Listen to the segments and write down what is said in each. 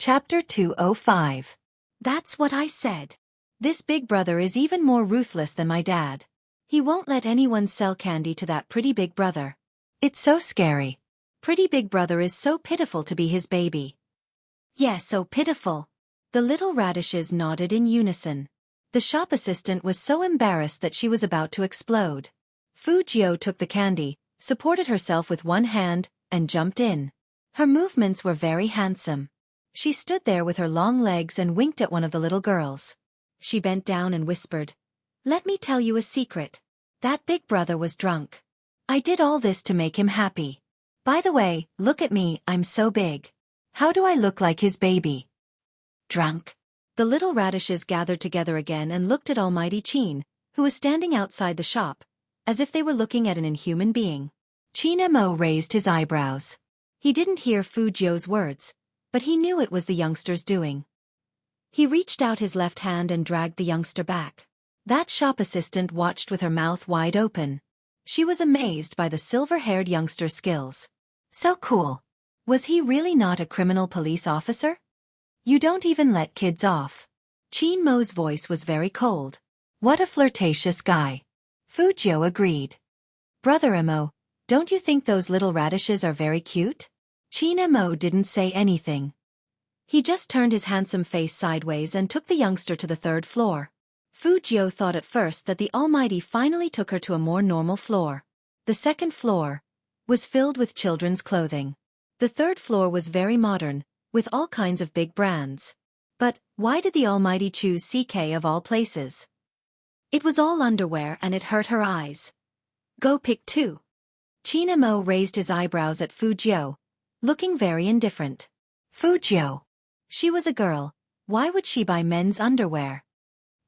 Chapter 205. That's what I said. This big brother is even more ruthless than my dad. He won't let anyone sell candy to that pretty big brother. It's so scary. Pretty big brother is so pitiful to be his baby. Yeah, so pitiful. The little radishes nodded in unison. The shop assistant was so embarrassed that she was about to explode. Wuxia took the candy, supported herself with one hand, and jumped in. Her movements were very handsome. She stood there with her long legs and winked at one of the little girls. She bent down and whispered, "Let me tell you a secret. That big brother was drunk. I did all this to make him happy. By the way, look at me, I'm so big. How do I look like his baby?" Drunk. The little radishes gathered together again and looked at Almighty Qin, who was standing outside the shop, as if they were looking at an inhuman being. Qin Mo raised his eyebrows. He didn't hear Wuxia's words, but he knew it was the youngster's doing. He reached out his left hand and dragged the youngster back. That shop assistant watched with her mouth wide open. She was amazed by the silver-haired youngster's skills. So cool. Was he really not a criminal police officer? You don't even let kids off. Qin Mo's voice was very cold. What a flirtatious guy. Wuxia agreed. Brother Mo, don't you think those little radishes are very cute? Qin Mo didn't say anything. He just turned his handsome face sideways and took the youngster to the third floor. Wuxia thought at first that the Almighty finally took her to a more normal floor. The second floor was filled with children's clothing. The third floor was very modern, with all kinds of big brands. But why did the Almighty choose CK of all places? It was all underwear and it hurt her eyes. Go pick two. Qin Mo raised his eyebrows at Wuxia, looking very indifferent. Wuxia. She was a girl. Why would she buy men's underwear?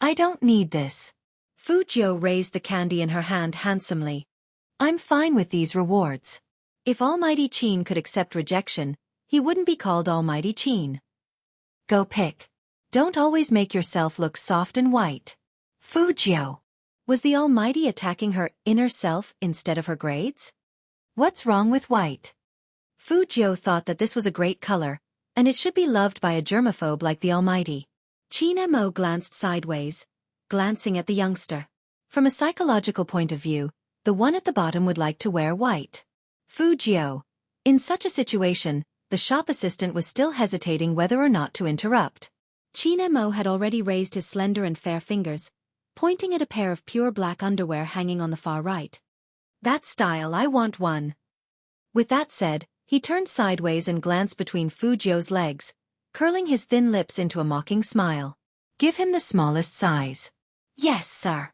I don't need this. Wuxia raised the candy in her hand handsomely. I'm fine with these rewards. If Almighty Qin could accept rejection, he wouldn't be called Almighty Qin. Go pick. Don't always make yourself look soft and white. Wuxia. Was the Almighty attacking her inner self instead of her grades? What's wrong with white? Wuxia thought that this was a great color, and it should be loved by a germaphobe like the Almighty. Qin Mo glanced sideways, glancing at the youngster. From a psychological point of view, the one at the bottom would like to wear white. Wuxia. In such a situation, the shop assistant was still hesitating whether or not to interrupt. Qin Mo had already raised his slender and fair fingers, pointing at a pair of pure black underwear hanging on the far right. That style, I want one. With that said, he turned sideways and glanced between Wuxia's legs, curling his thin lips into a mocking smile. Give him the smallest size. Yes, sir.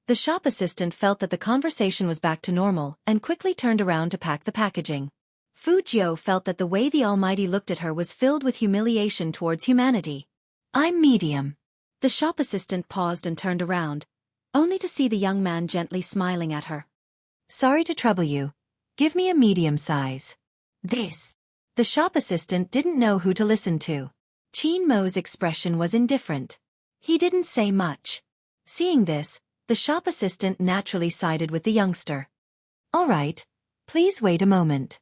The shop assistant felt that the conversation was back to normal and quickly turned around to pack the packaging. Wuxia felt that the way the Almighty looked at her was filled with humiliation towards humanity. I'm medium. The shop assistant paused and turned around, only to see the young man gently smiling at her. Sorry to trouble you. Give me a medium size. This. The shop assistant didn't know who to listen to. Qin Mo's expression was indifferent. He didn't say much. Seeing this, the shop assistant naturally sided with the youngster. All right. Please wait a moment.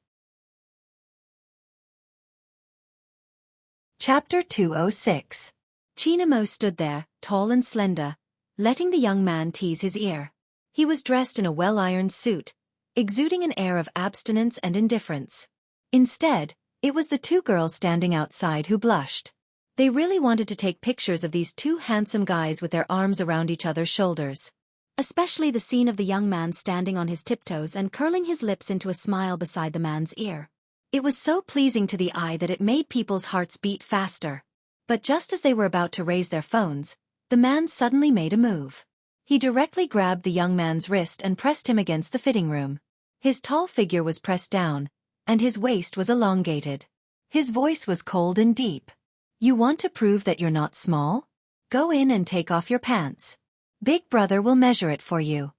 Chapter 206. Qin Mo stood there, tall and slender, letting the young man tease his ear. He was dressed in a well-ironed suit, exuding an air of abstinence and indifference. Instead, it was the two girls standing outside who blushed. They really wanted to take pictures of these two handsome guys with their arms around each other's shoulders. Especially the scene of the young man standing on his tiptoes and curling his lips into a smile beside the man's ear. It was so pleasing to the eye that it made people's hearts beat faster. But just as they were about to raise their phones, the man suddenly made a move. He directly grabbed the young man's wrist and pressed him against the fitting room. His tall figure was pressed down, and his waist was elongated. His voice was cold and deep. You want to prove that you're not small? Go in and take off your pants. Big brother will measure it for you.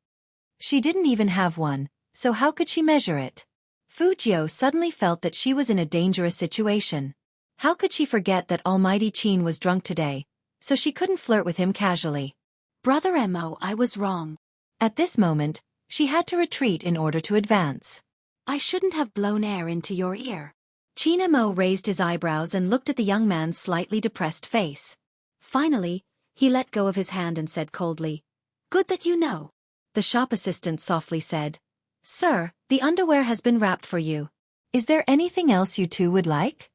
She didn't even have one, so how could she measure it? Wuxia suddenly felt that she was in a dangerous situation. How could she forget that Almighty Qin was drunk today, so she couldn't flirt with him casually? Brother Mo, I was wrong. At this moment, she had to retreat in order to advance. I shouldn't have blown air into your ear. Chinemo raised his eyebrows and looked at the young man's slightly depressed face. Finally, he let go of his hand and said coldly, "Good that you know." The shop assistant softly said, "Sir, the underwear has been wrapped for you. Is there anything else you two would like?"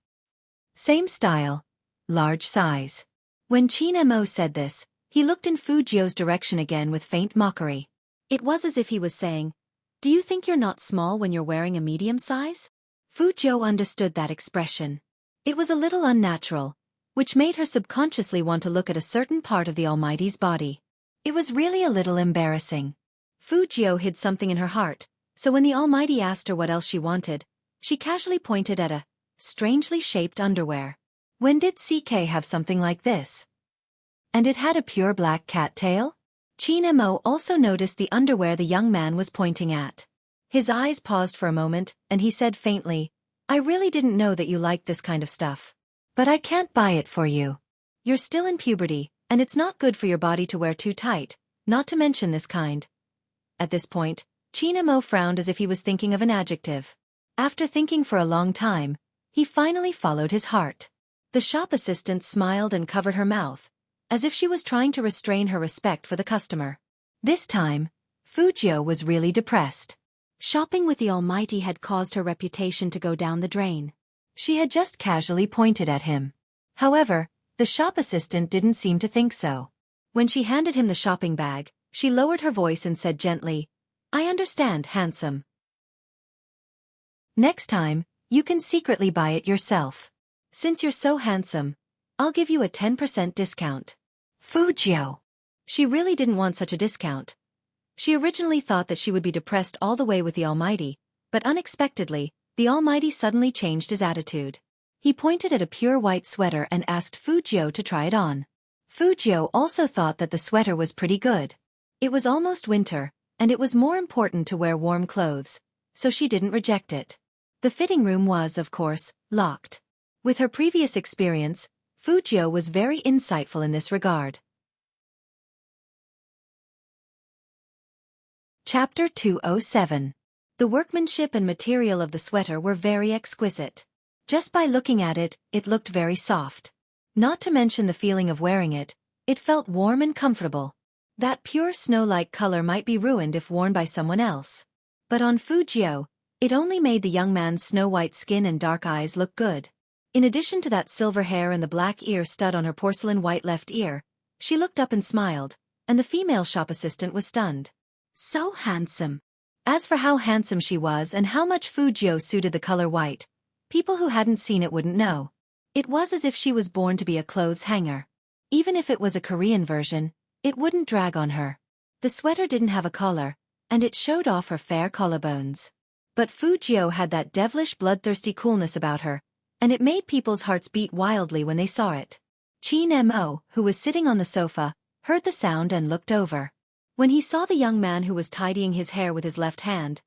Same style. Large size. When Chinemo said this, he looked in Fujio's direction again with faint mockery. It was as if he was saying, "Do you think you're not small when you're wearing a medium size?" Fujio understood that expression. It was a little unnatural, which made her subconsciously want to look at a certain part of the Almighty's body. It was really a little embarrassing. Fujio hid something in her heart, so when the Almighty asked her what else she wanted, she casually pointed at a strangely shaped underwear. When did CK have something like this? And it had a pure black cat tail? Chinemo also noticed the underwear the young man was pointing at. His eyes paused for a moment, and he said faintly, "I really didn't know that you liked this kind of stuff. But I can't buy it for you. You're still in puberty, and it's not good for your body to wear too tight, not to mention this kind." At this point, Chinemo frowned as if he was thinking of an adjective. After thinking for a long time, he finally followed his heart. The shop assistant smiled and covered her mouth, as if she was trying to restrain her respect for the customer. This time, Fujio was really depressed. Shopping with the Almighty had caused her reputation to go down the drain. She had just casually pointed at him. However, the shop assistant didn't seem to think so. When she handed him the shopping bag, she lowered her voice and said gently, "I understand, handsome. Next time, you can secretly buy it yourself. Since you're so handsome, I'll give you a 10% discount." Fujio. She really didn't want such a discount. She originally thought that she would be depressed all the way with the Almighty, but unexpectedly, the Almighty suddenly changed his attitude. He pointed at a pure white sweater and asked Fujio to try it on. Fujio also thought that the sweater was pretty good. It was almost winter, and it was more important to wear warm clothes, so she didn't reject it. The fitting room was, of course, locked. With her previous experience, Fujio was very insightful in this regard. Chapter 207. The workmanship and material of the sweater were very exquisite. Just by looking at it, it looked very soft. Not to mention the feeling of wearing it, it felt warm and comfortable. That pure snow-like color might be ruined if worn by someone else. But on Fujio, it only made the young man's snow-white skin and dark eyes look good. In addition to that silver hair and the black ear stud on her porcelain white left ear, she looked up and smiled, and the female shop assistant was stunned. So handsome. As for how handsome she was and how much Fujio suited the color white, people who hadn't seen it wouldn't know. It was as if she was born to be a clothes hanger. Even if it was a Korean version, it wouldn't drag on her. The sweater didn't have a collar, and it showed off her fair collarbones. But Fujio had that devilish bloodthirsty coolness about her, and it made people's hearts beat wildly when they saw it. Chinemo, who was sitting on the sofa, heard the sound and looked over. When he saw the young man who was tidying his hair with his left hand,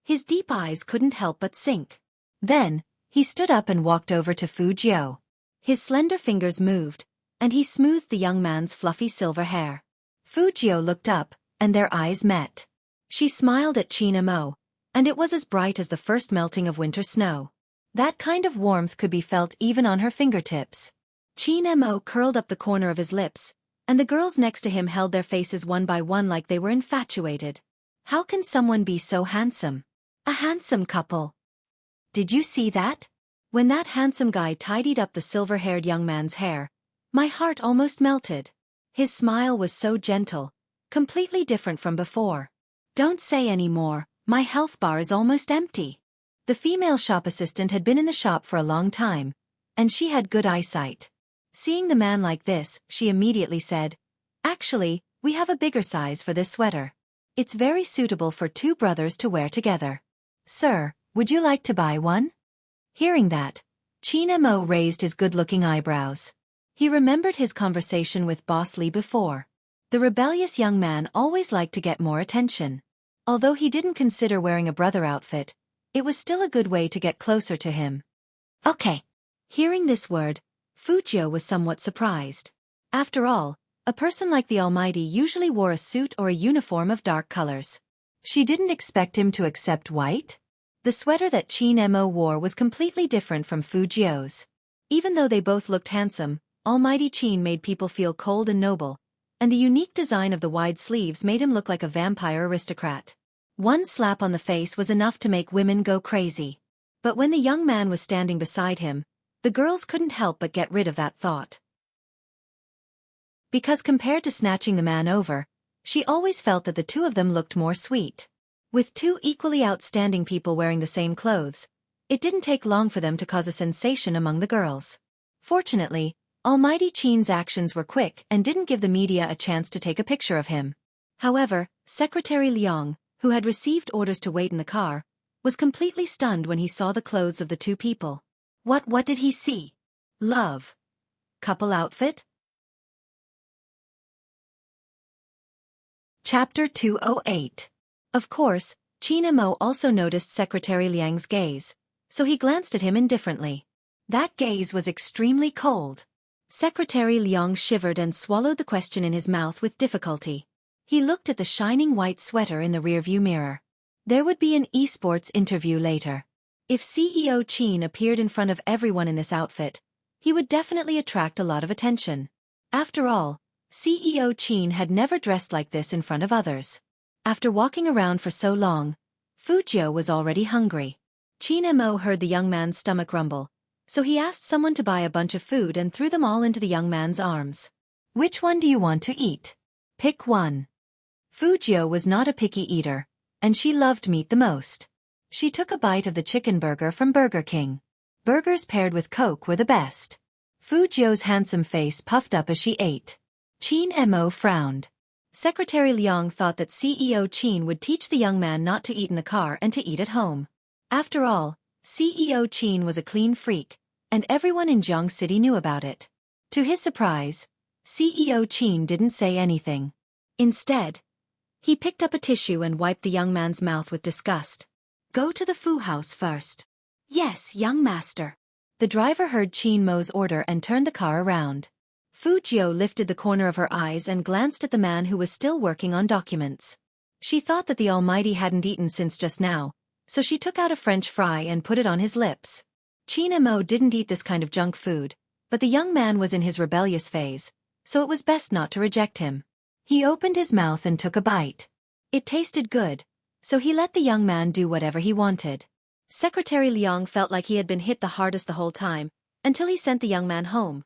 his deep eyes couldn't help but sink. Then, he stood up and walked over to Fujio. His slender fingers moved, and he smoothed the young man's fluffy silver hair. Fujio looked up, and their eyes met. She smiled at Chinemo, and it was as bright as the first melting of winter snow. That kind of warmth could be felt even on her fingertips. Chinemo curled up the corner of his lips, and the girls next to him held their faces one by one like they were infatuated. How can someone be so handsome? A handsome couple. Did you see that? When that handsome guy tidied up the silver-haired young man's hair, my heart almost melted. His smile was so gentle, completely different from before. Don't say any more, my health bar is almost empty. The female shop assistant had been in the shop for a long time, and she had good eyesight. Seeing the man like this, she immediately said, "Actually, we have a bigger size for this sweater. It's very suitable for two brothers to wear together. Sir, would you like to buy one?" Hearing that, Chinemo raised his good-looking eyebrows. He remembered his conversation with Boss Lee before. The rebellious young man always liked to get more attention. Although he didn't consider wearing a brother outfit, it was still a good way to get closer to him. Okay. Hearing this word, Fujio was somewhat surprised. After all, a person like the Almighty usually wore a suit or a uniform of dark colors. She didn't expect him to accept white? The sweater that Qin Mo wore was completely different from Fu Jiu's. Even though they both looked handsome, Almighty Qin made people feel cold and noble, and the unique design of the wide sleeves made him look like a vampire aristocrat. One slap on the face was enough to make women go crazy. But when the young man was standing beside him, the girls couldn't help but get rid of that thought. Because compared to snatching the man over, she always felt that the two of them looked more sweet. With two equally outstanding people wearing the same clothes, it didn't take long for them to cause a sensation among the girls. Fortunately, Almighty Qin's actions were quick and didn't give the media a chance to take a picture of him. However, Secretary Liang, who had received orders to wait in the car, was completely stunned when he saw the clothes of the two people. What did he see? Love? Couple outfit? Chapter 208. Of course, Qin Mo also noticed Secretary Liang's gaze, so he glanced at him indifferently. That gaze was extremely cold. Secretary Liang shivered and swallowed the question in his mouth with difficulty. He looked at the shining white sweater in the rearview mirror. There would be an esports interview later. If CEO Qin appeared in front of everyone in this outfit, he would definitely attract a lot of attention. After all, CEO Qin had never dressed like this in front of others. After walking around for so long, Fu Jiu was already hungry. Qin Mo heard the young man's stomach rumble, so he asked someone to buy a bunch of food and threw them all into the young man's arms. Which one do you want to eat? Pick one. Fu Jiu was not a picky eater, and she loved meat the most. She took a bite of the chicken burger from Burger King. Burgers paired with Coke were the best. Fu Jiu's handsome face puffed up as she ate. Qin Mo frowned. Secretary Liang thought that CEO Qin would teach the young man not to eat in the car and to eat at home. After all, CEO Qin was a clean freak, and everyone in Jiang City knew about it. To his surprise, CEO Qin didn't say anything. Instead, he picked up a tissue and wiped the young man's mouth with disgust. Go to the Fu house first. Yes, young master. The driver heard Qin Mo's order and turned the car around. Fu Jiu lifted the corner of her eyes and glanced at the man who was still working on documents. She thought that the Almighty hadn't eaten since just now, so she took out a French fry and put it on his lips. Qin Mo didn't eat this kind of junk food, but the young man was in his rebellious phase, so it was best not to reject him. He opened his mouth and took a bite. It tasted good, so he let the young man do whatever he wanted. Secretary Liang felt like he had been hit the hardest the whole time, until he sent the young man home.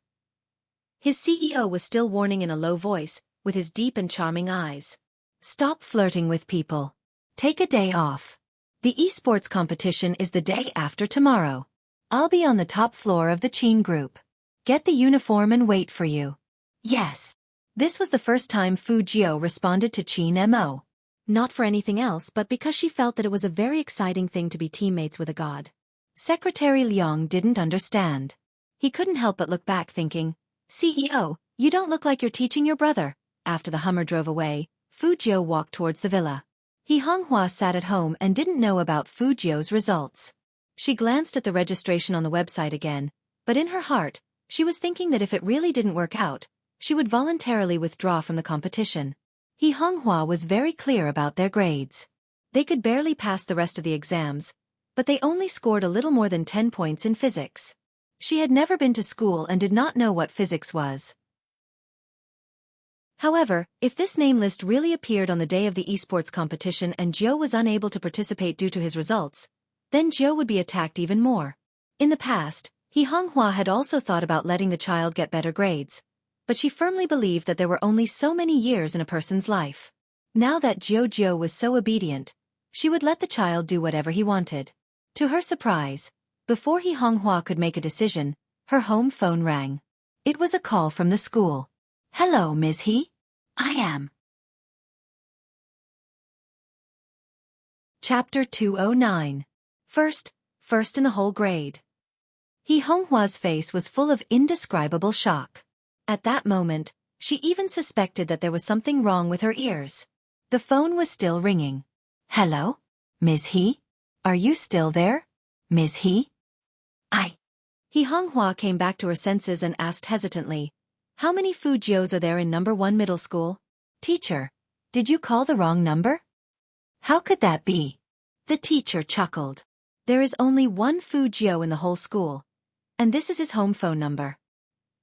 His CEO was still warning in a low voice, with his deep and charming eyes. Stop flirting with people. Take a day off. The esports competition is the day after tomorrow. I'll be on the top floor of the Qin group. Get the uniform and wait for you. Yes. This was the first time Fu Jiu responded to Qin Mo. Not for anything else but because she felt that it was a very exciting thing to be teammates with a god. Secretary Liang didn't understand. He couldn't help but look back thinking, CEO, you don't look like you're teaching your brother. After the Hummer drove away, Fu Jiu walked towards the villa. He Honghua sat at home and didn't know about Fu Jiu's results. She glanced at the registration on the website again, but in her heart, she was thinking that if it really didn't work out, she would voluntarily withdraw from the competition. He Honghua was very clear about their grades. They could barely pass the rest of the exams, but they only scored a little more than 10 points in physics. She had never been to school and did not know what physics was. However, if this name list really appeared on the day of the esports competition and Jiu was unable to participate due to his results, then Jiu would be attacked even more. In the past, He Honghua had also thought about letting the child get better grades, but she firmly believed that there were only so many years in a person's life. Now that Jiu was so obedient, she would let the child do whatever he wanted. To her surprise, before He Honghua could make a decision, her home phone rang. It was a call from the school. Hello, Ms. He? I am. Chapter 209. First in the whole grade. He Honghua's face was full of indescribable shock. At that moment, she even suspected that there was something wrong with her ears. The phone was still ringing. Hello? Ms. He? Are you still there? Ms. He? He Honghua came back to her senses and asked hesitantly, how many Fu Jius are there in number 1 middle school? Teacher, did you call the wrong number? How could that be? The teacher chuckled. There is only one Fu Jiu in the whole school, and this is his home phone number.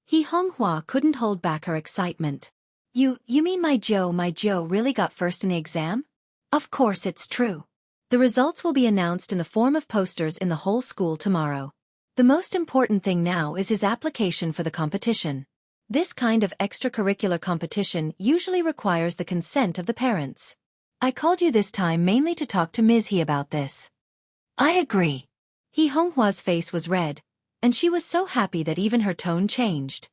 He Honghua couldn't hold back her excitement. You mean my Joe really got first in the exam? Of course it's true. The results will be announced in the form of posters in the whole school tomorrow. The most important thing now is his application for the competition. This kind of extracurricular competition usually requires the consent of the parents. I called you this time mainly to talk to Ms. He about this. I agree. He Honghua's face was red, and she was so happy that even her tone changed.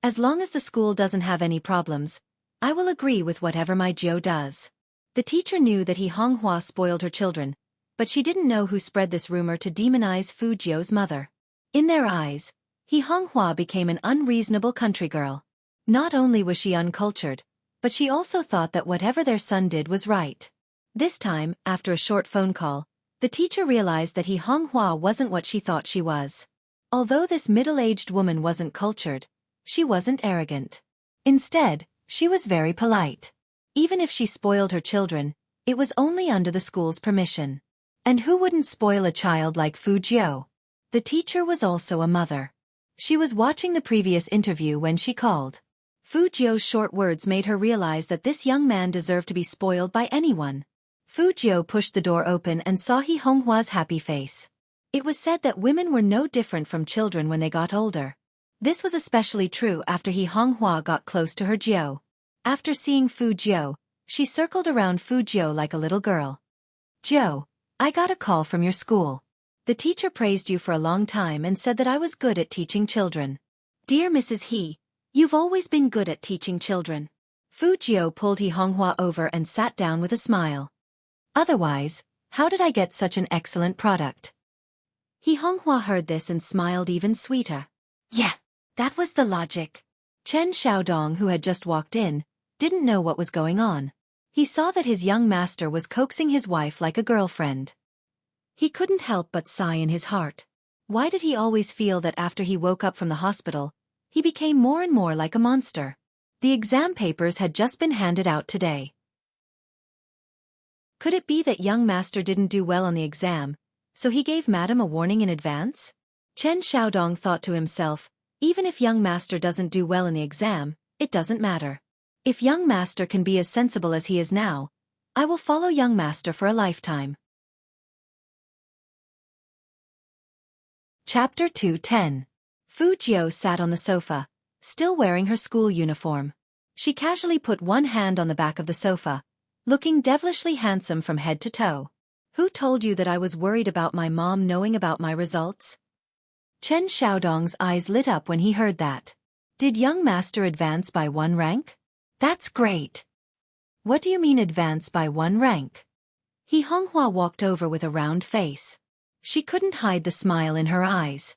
As long as the school doesn't have any problems, I will agree with whatever my Jiu does. The teacher knew that He Honghua spoiled her children, but she didn't know who spread this rumor to demonize Fu Jiu's mother. In their eyes, He Honghua became an unreasonable country girl. Not only was she uncultured, but she also thought that whatever their son did was right. This time, after a short phone call, the teacher realized that He Honghua wasn't what she thought she was. Although this middle-aged woman wasn't cultured, she wasn't arrogant. Instead, she was very polite. Even if she spoiled her children, it was only under the school's permission. And who wouldn't spoil a child like Fu Jiu? The teacher was also a mother. She was watching the previous interview when she called. Fu Jiu's short words made her realize that this young man deserved to be spoiled by anyone. Fu Jiu pushed the door open and saw He Honghua's happy face. It was said that women were no different from children when they got older. This was especially true after He Honghua got close to her Jiu. After seeing Fu Jiu, she circled around Fu Jiu like a little girl. Jiu, I got a call from your school. The teacher praised you for a long time and said that I was good at teaching children. Dear Mrs. He, you've always been good at teaching children. Fu Jiu pulled He Honghua over and sat down with a smile. Otherwise, how did I get such an excellent product? He Honghua heard this and smiled even sweeter. Yeah, that was the logic. Chen Xiaodong, who had just walked in, didn't know what was going on. He saw that his young master was coaxing his wife like a girlfriend. He couldn't help but sigh in his heart. Why did he always feel that after he woke up from the hospital, he became more and more like a monster? The exam papers had just been handed out today. Could it be that young master didn't do well on the exam, so he gave madam a warning in advance? Chen Xiaodong thought to himself, even if young master doesn't do well in the exam, it doesn't matter. If young master can be as sensible as he is now, I will follow young master for a lifetime. Chapter 210. Fu Jiu sat on the sofa, still wearing her school uniform. She casually put one hand on the back of the sofa, looking devilishly handsome from head to toe. Who told you that I was worried about my mom knowing about my results? Chen Xiaodong's eyes lit up when he heard that. Did young master advance by 1 rank? That's great. What do you mean advance by 1 rank? He Honghua walked over with a round face. She couldn't hide the smile in her eyes.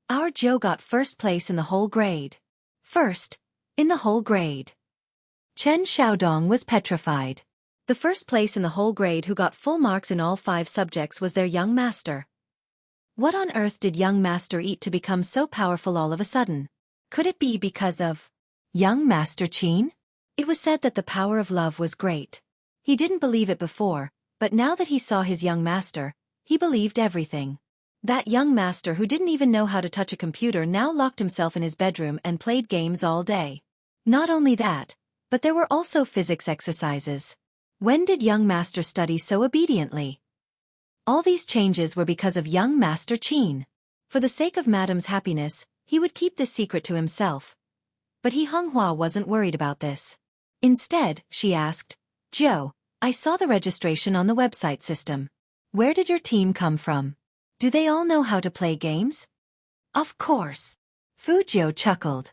Our Joe got first place in the whole grade. First, in the whole grade. Chen Xiaodong was petrified. The first place in the whole grade who got full marks in all 5 subjects was their young master. What on earth did young master eat to become so powerful all of a sudden? Could it be because of young master Qin? It was said that the power of love was great. He didn't believe it before, but now that he saw his young master, he believed everything. That young master who didn't even know how to touch a computer now locked himself in his bedroom and played games all day. Not only that, but there were also physics exercises. When did young master study so obediently? All these changes were because of young master Qin. For the sake of madam's happiness, he would keep this secret to himself. But He Honghua wasn't worried about this. Instead, she asked, Joe, I saw the registration on the website system. Where did your team come from? Do they all know how to play games? Of course. Fu Jiu chuckled.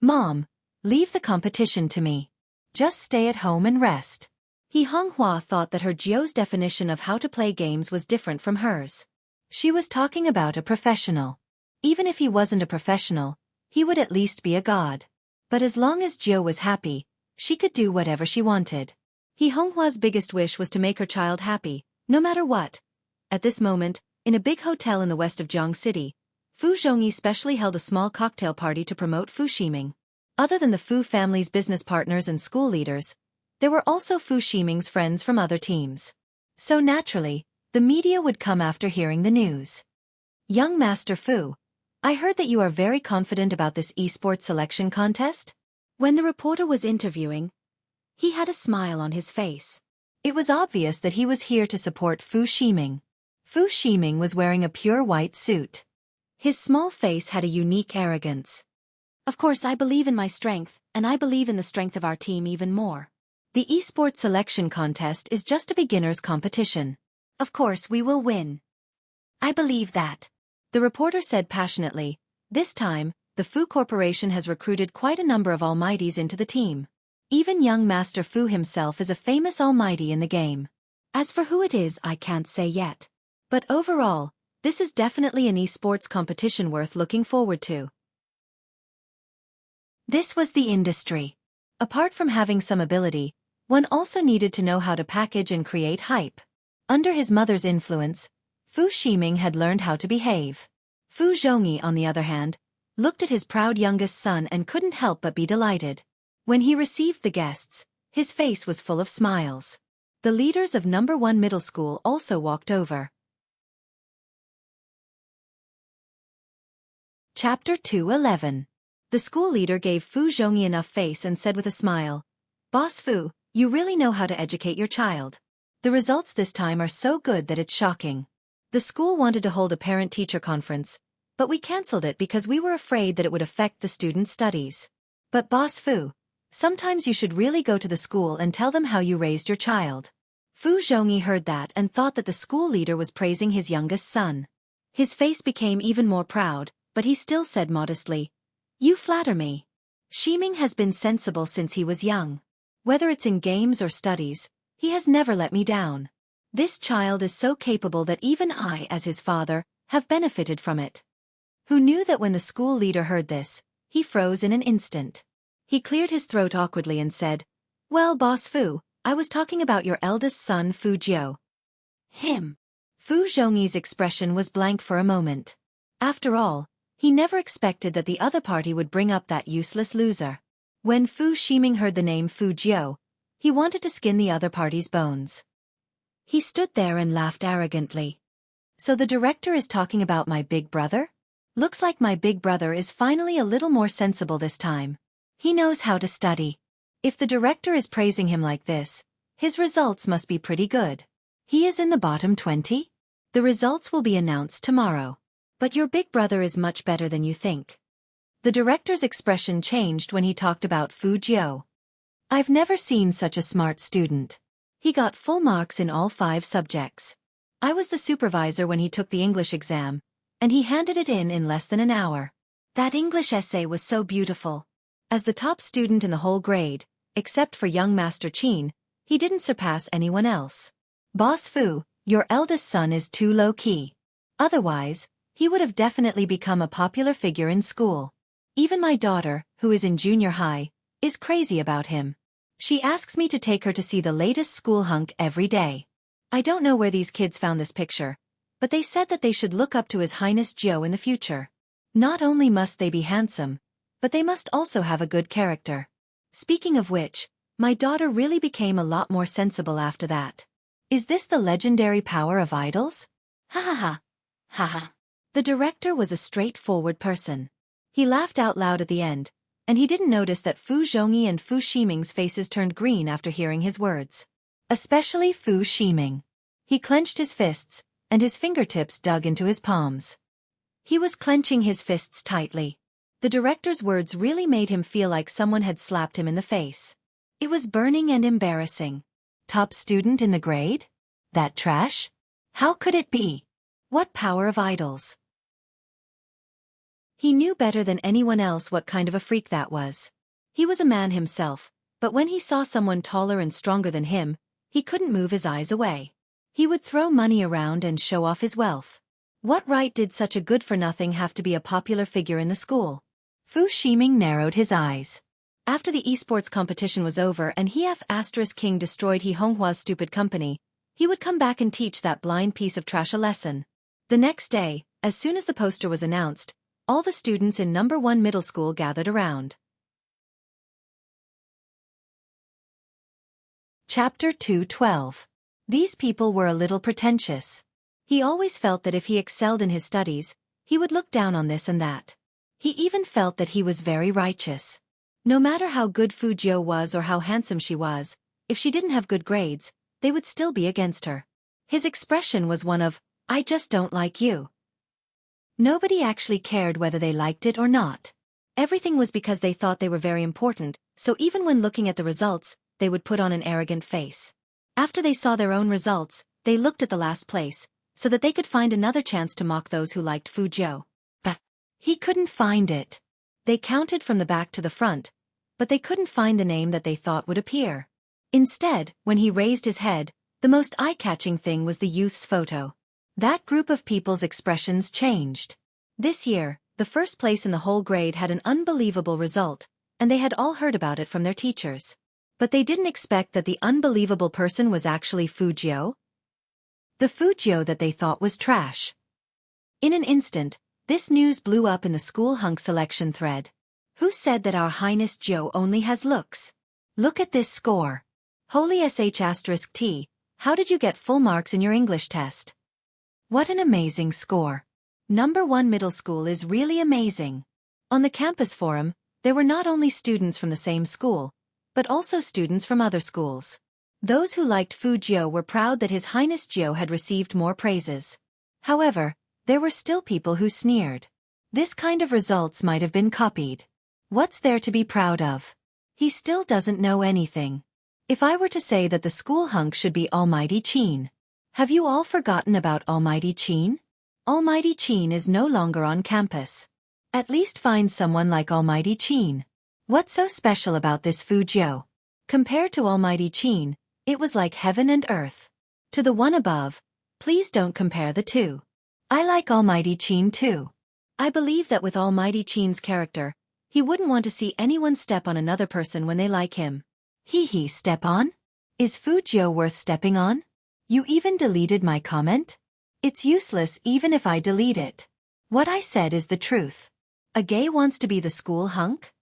Mom, leave the competition to me. Just stay at home and rest. He Honghua thought that her Jiu's definition of how to play games was different from hers. She was talking about a professional. Even if he wasn't a professional, he would at least be a god. But as long as Jiu was happy, she could do whatever she wanted. He Honghua's biggest wish was to make her child happy, no matter what. At this moment, in a big hotel in the west of Jiang City, Fu Zhongyi specially held a small cocktail party to promote Fu Ximing. Other than the Fu family's business partners and school leaders, there were also Fu Ximing's friends from other teams. So naturally, The media would come after hearing the news. Young Master Fu, I heard that you are very confident about this esports selection contest? When the reporter was interviewing, he had a smile on his face. It was obvious that he was here to support Fu Ximing. Fu Ximing was wearing a pure white suit. His small face had a unique arrogance. Of course, I believe in my strength, and I believe in the strength of our team even more. The esports selection contest is just a beginner's competition. Of course, we will win. I believe that. The reporter said passionately. This time, the Fu Corporation has recruited quite a number of almighties into the team. Even young Master Fu himself is a famous almighty in the game. As for who it is, I can't say yet. But overall, this is definitely an esports competition worth looking forward to. This was the industry. Apart from having some ability, one also needed to know how to package and create hype. Under his mother's influence, Fu Ximing had learned how to behave. Fu Zhongyi, on the other hand, looked at his proud youngest son and couldn't help but be delighted. When he received the guests, his face was full of smiles. The leaders of No. 1 Middle School also walked over. Chapter 2:11. The school leader gave Fu Zhongyi enough face and said with a smile, "Boss Fu, you really know how to educate your child. The results this time are so good that it's shocking. The school wanted to hold a parent-teacher conference, but we cancelled it because we were afraid that it would affect the students' studies. But Boss Fu, sometimes you should really go to the school and tell them how you raised your child." Fu Zhongyi heard that and thought that the school leader was praising his youngest son. His face became even more proud, but he still said modestly, "You flatter me. Ximing has been sensible since he was young. Whether it's in games or studies, he has never let me down. This child is so capable that even I, as his father, have benefited from it." Who knew that when the school leader heard this, he froze in an instant. He cleared his throat awkwardly and said, "Well, Boss Fu, I was talking about your eldest son Fu Jiu." Him. Fu Zhongyi's expression was blank for a moment. After all, he never expected that the other party would bring up that useless loser. When Fu Ximing heard the name Fu Jiu, he wanted to skin the other party's bones. He stood there and laughed arrogantly. "So the director is talking about my big brother? Looks like my big brother is finally a little more sensible this time. He knows how to study. If the director is praising him like this, his results must be pretty good. He is in the bottom 20? The results will be announced tomorrow. But your big brother is much better than you think." The director's expression changed when he talked about Fu Jiu. "I've never seen such a smart student. He got full marks in all 5 subjects. I was the supervisor when he took the English exam, and he handed it in less than an hour. That English essay was so beautiful. As the top student in the whole grade, except for young Master Qin, he didn't surpass anyone else. Boss Fu, your eldest son is too low-key. Otherwise, he would have definitely become a popular figure in school. Even my daughter, who is in junior high, is crazy about him. She asks me to take her to see the latest school hunk every day. I don't know where these kids found this picture, but they said that they should look up to His Highness Jiu in the future. Not only must they be handsome, but they must also have a good character. Speaking of which, my daughter really became a lot more sensible after that. Is this the legendary power of idols? Ha ha ha. Ha ha." The director was a straightforward person. He laughed out loud at the end, and he didn't notice that Fu Zhongyi and Fu Ximing's faces turned green after hearing his words. Especially Fu Ximing. He clenched his fists, and his fingertips dug into his palms. He was clenching his fists tightly. The director's words really made him feel like someone had slapped him in the face. It was burning and embarrassing. Top student in the grade? That trash? How could it be? What power of idols? He knew better than anyone else what kind of a freak that was. He was a man himself, but when he saw someone taller and stronger than him, he couldn't move his eyes away. He would throw money around and show off his wealth. What right did such a good-for-nothing have to be a popular figure in the school? Fu Ximing narrowed his eyes. After the esports competition was over and King destroyed He Honghua's stupid company, he would come back and teach that blind piece of trash a lesson. The next day, as soon as the poster was announced, all the students in No. 1 Middle School gathered around. Chapter 2:12. These people were a little pretentious. He always felt that if he excelled in his studies, he would look down on this and that. He even felt that he was very righteous. No matter how good Fujio was or how handsome she was, if she didn't have good grades, they would still be against her. His expression was one of, "I just don't like you." Nobody actually cared whether they liked it or not. Everything was because they thought they were very important, so even when looking at the results, they would put on an arrogant face. After they saw their own results, they looked at the last place, so that they could find another chance to mock those who liked Fujio. But he couldn't find it. They counted from the back to the front, but they couldn't find the name that they thought would appear. Instead, when he raised his head, the most eye-catching thing was the youth's photo. That group of people's expressions changed. This year, the first place in the whole grade had an unbelievable result, and they had all heard about it from their teachers. But they didn't expect that the unbelievable person was actually Fujio. The Fujio that they thought was trash. In an instant, this news blew up in the school hunk selection thread. Who said that our Highness Joe only has looks? Look at this score. Holy sh*T, how did you get full marks in your English test? What an amazing score. Number 1 middle school is really amazing. On the campus forum, there were not only students from the same school, but also students from other schools. Those who liked Fujio were proud that His Highness Jio had received more praises. However, there were still people who sneered. This kind of results might have been copied. What's there to be proud of? He still doesn't know anything. If I were to say that the school hunk should be Almighty Qin. Have you all forgotten about Almighty Qin? Almighty Qin is no longer on campus. At least find someone like Almighty Qin. What's so special about this Fujio? Compared to Almighty Qin, it was like heaven and earth. To the one above, please don't compare the two. I like Almighty Qin too. I believe that with Almighty Qin's character, he wouldn't want to see anyone step on another person when they like him. Step on? Is Fujio worth stepping on? You even deleted my comment? It's useless even if I delete it. What I said is the truth. A gay wants to be the school hunk?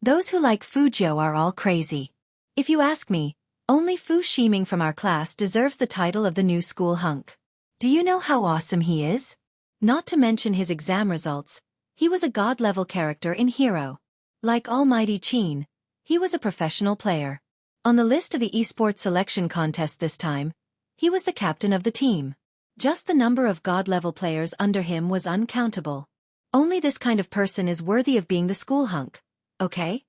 Those who like Fujio are all crazy. If you ask me, only Fu Shiming from our class deserves the title of the new school hunk. Do you know how awesome he is? Not to mention his exam results, he was a god-level character in Hero. Like Almighty Qin, he was a professional player. On the list of the esports selection contest this time, he was the captain of the team. Just the number of god-level players under him was uncountable. Only this kind of person is worthy of being the school hunk, okay?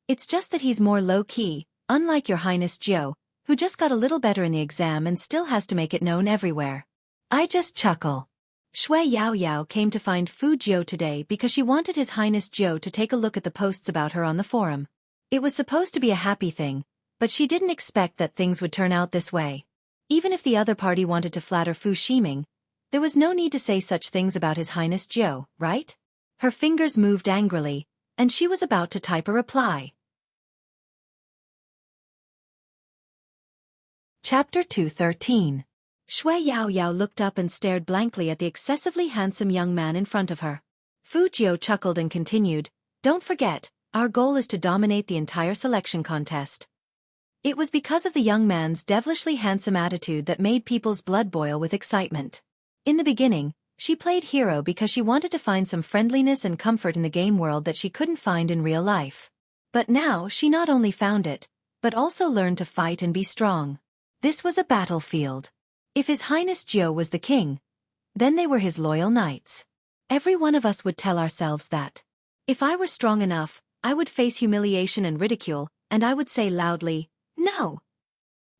It's just that he's more low-key, unlike your Highness Jio, who just got a little better in the exam and still has to make it known everywhere. I just chuckle. Shui Yaoyao came to find Fujio today because she wanted His Highness Jio to take a look at the posts about her on the forum. It was supposed to be a happy thing, but she didn't expect that things would turn out this way. Even if the other party wanted to flatter Fu Shiming, there was no need to say such things about His Highness Jio, right? Her fingers moved angrily, and she was about to type a reply. Chapter 213. Shui Yaoyao looked up and stared blankly at the excessively handsome young man in front of her. Fujio chuckled and continued, "Don't forget, our goal is to dominate the entire selection contest." It was because of the young man's devilishly handsome attitude that made people's blood boil with excitement. In the beginning, she played hero because she wanted to find some friendliness and comfort in the game world that she couldn't find in real life. But now she not only found it, but also learned to fight and be strong. This was a battlefield. If His Highness Jio was the king, then they were his loyal knights. Every one of us would tell ourselves that. If I were strong enough, I would face humiliation and ridicule, and I would say loudly, "No."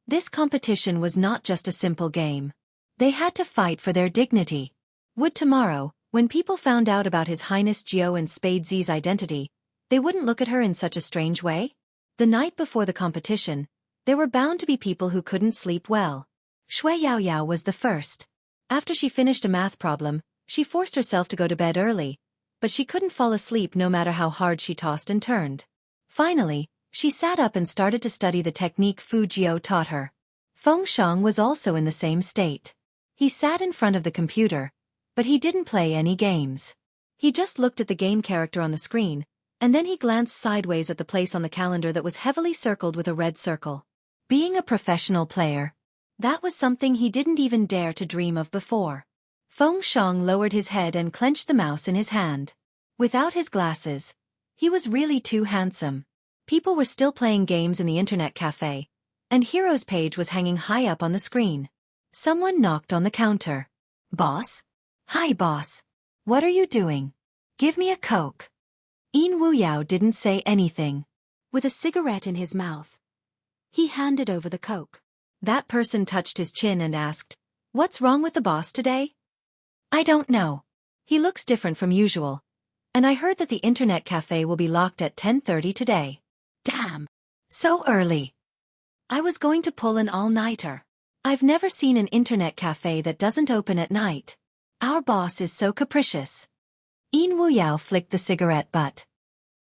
This competition was not just a simple game. They had to fight for their dignity. Would tomorrow, when people found out about His Highness Jio and Spade Z's identity, they wouldn't look at her in such a strange way? The night before the competition, there were bound to be people who couldn't sleep well. Shui Yaoyao was the first. After she finished a math problem, she forced herself to go to bed early, but she couldn't fall asleep no matter how hard she tossed and turned. Finally, she sat up and started to study the technique Fujio taught her. Feng Shang was also in the same state. He sat in front of the computer, but he didn't play any games. He just looked at the game character on the screen, and then he glanced sideways at the place on the calendar that was heavily circled with a red circle. Being a professional player. That was something he didn't even dare to dream of before. Feng Shang lowered his head and clenched the mouse in his hand. Without his glasses, he was really too handsome. People were still playing games in the internet cafe, and Hero's page was hanging high up on the screen. Someone knocked on the counter. Boss? Hi, boss. What are you doing? Give me a Coke. Yin Wuyao didn't say anything. With a cigarette in his mouth, he handed over the Coke. That person touched his chin and asked, "What's wrong with the boss today?" "I don't know. He looks different from usual. And I heard that the internet cafe will be locked at 10:30 today." Damn. So early. I was going to pull an all-nighter. I've never seen an internet cafe that doesn't open at night. Our boss is so capricious. Yin Wuyao flicked the cigarette butt.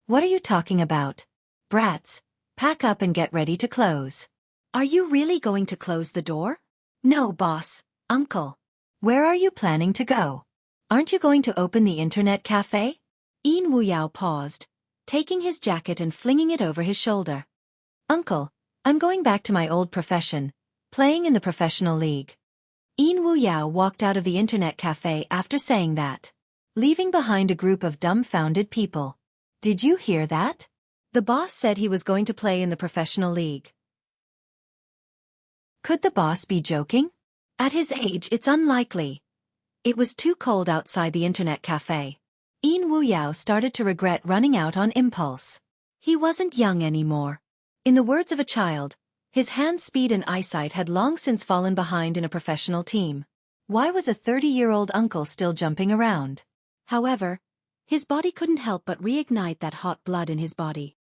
What are you talking about? Brats, pack up and get ready to close. Are you really going to close the door? No, boss, uncle. Where are you planning to go? Aren't you going to open the internet cafe? Yin Wuyao paused, taking his jacket and flinging it over his shoulder. Uncle, I'm going back to my old profession, playing in the professional league. Yin Wuyao walked out of the internet cafe after saying that, leaving behind a group of dumbfounded people. Did you hear that? The boss said he was going to play in the professional league. Could the boss be joking? At his age, it's unlikely. It was too cold outside the internet cafe. Yin Wuyao started to regret running out on impulse. He wasn't young anymore. In the words of a child, his hand speed and eyesight had long since fallen behind in a professional team. Why was a 30-year-old uncle still jumping around? However, his body couldn't help but reignite that hot blood in his body.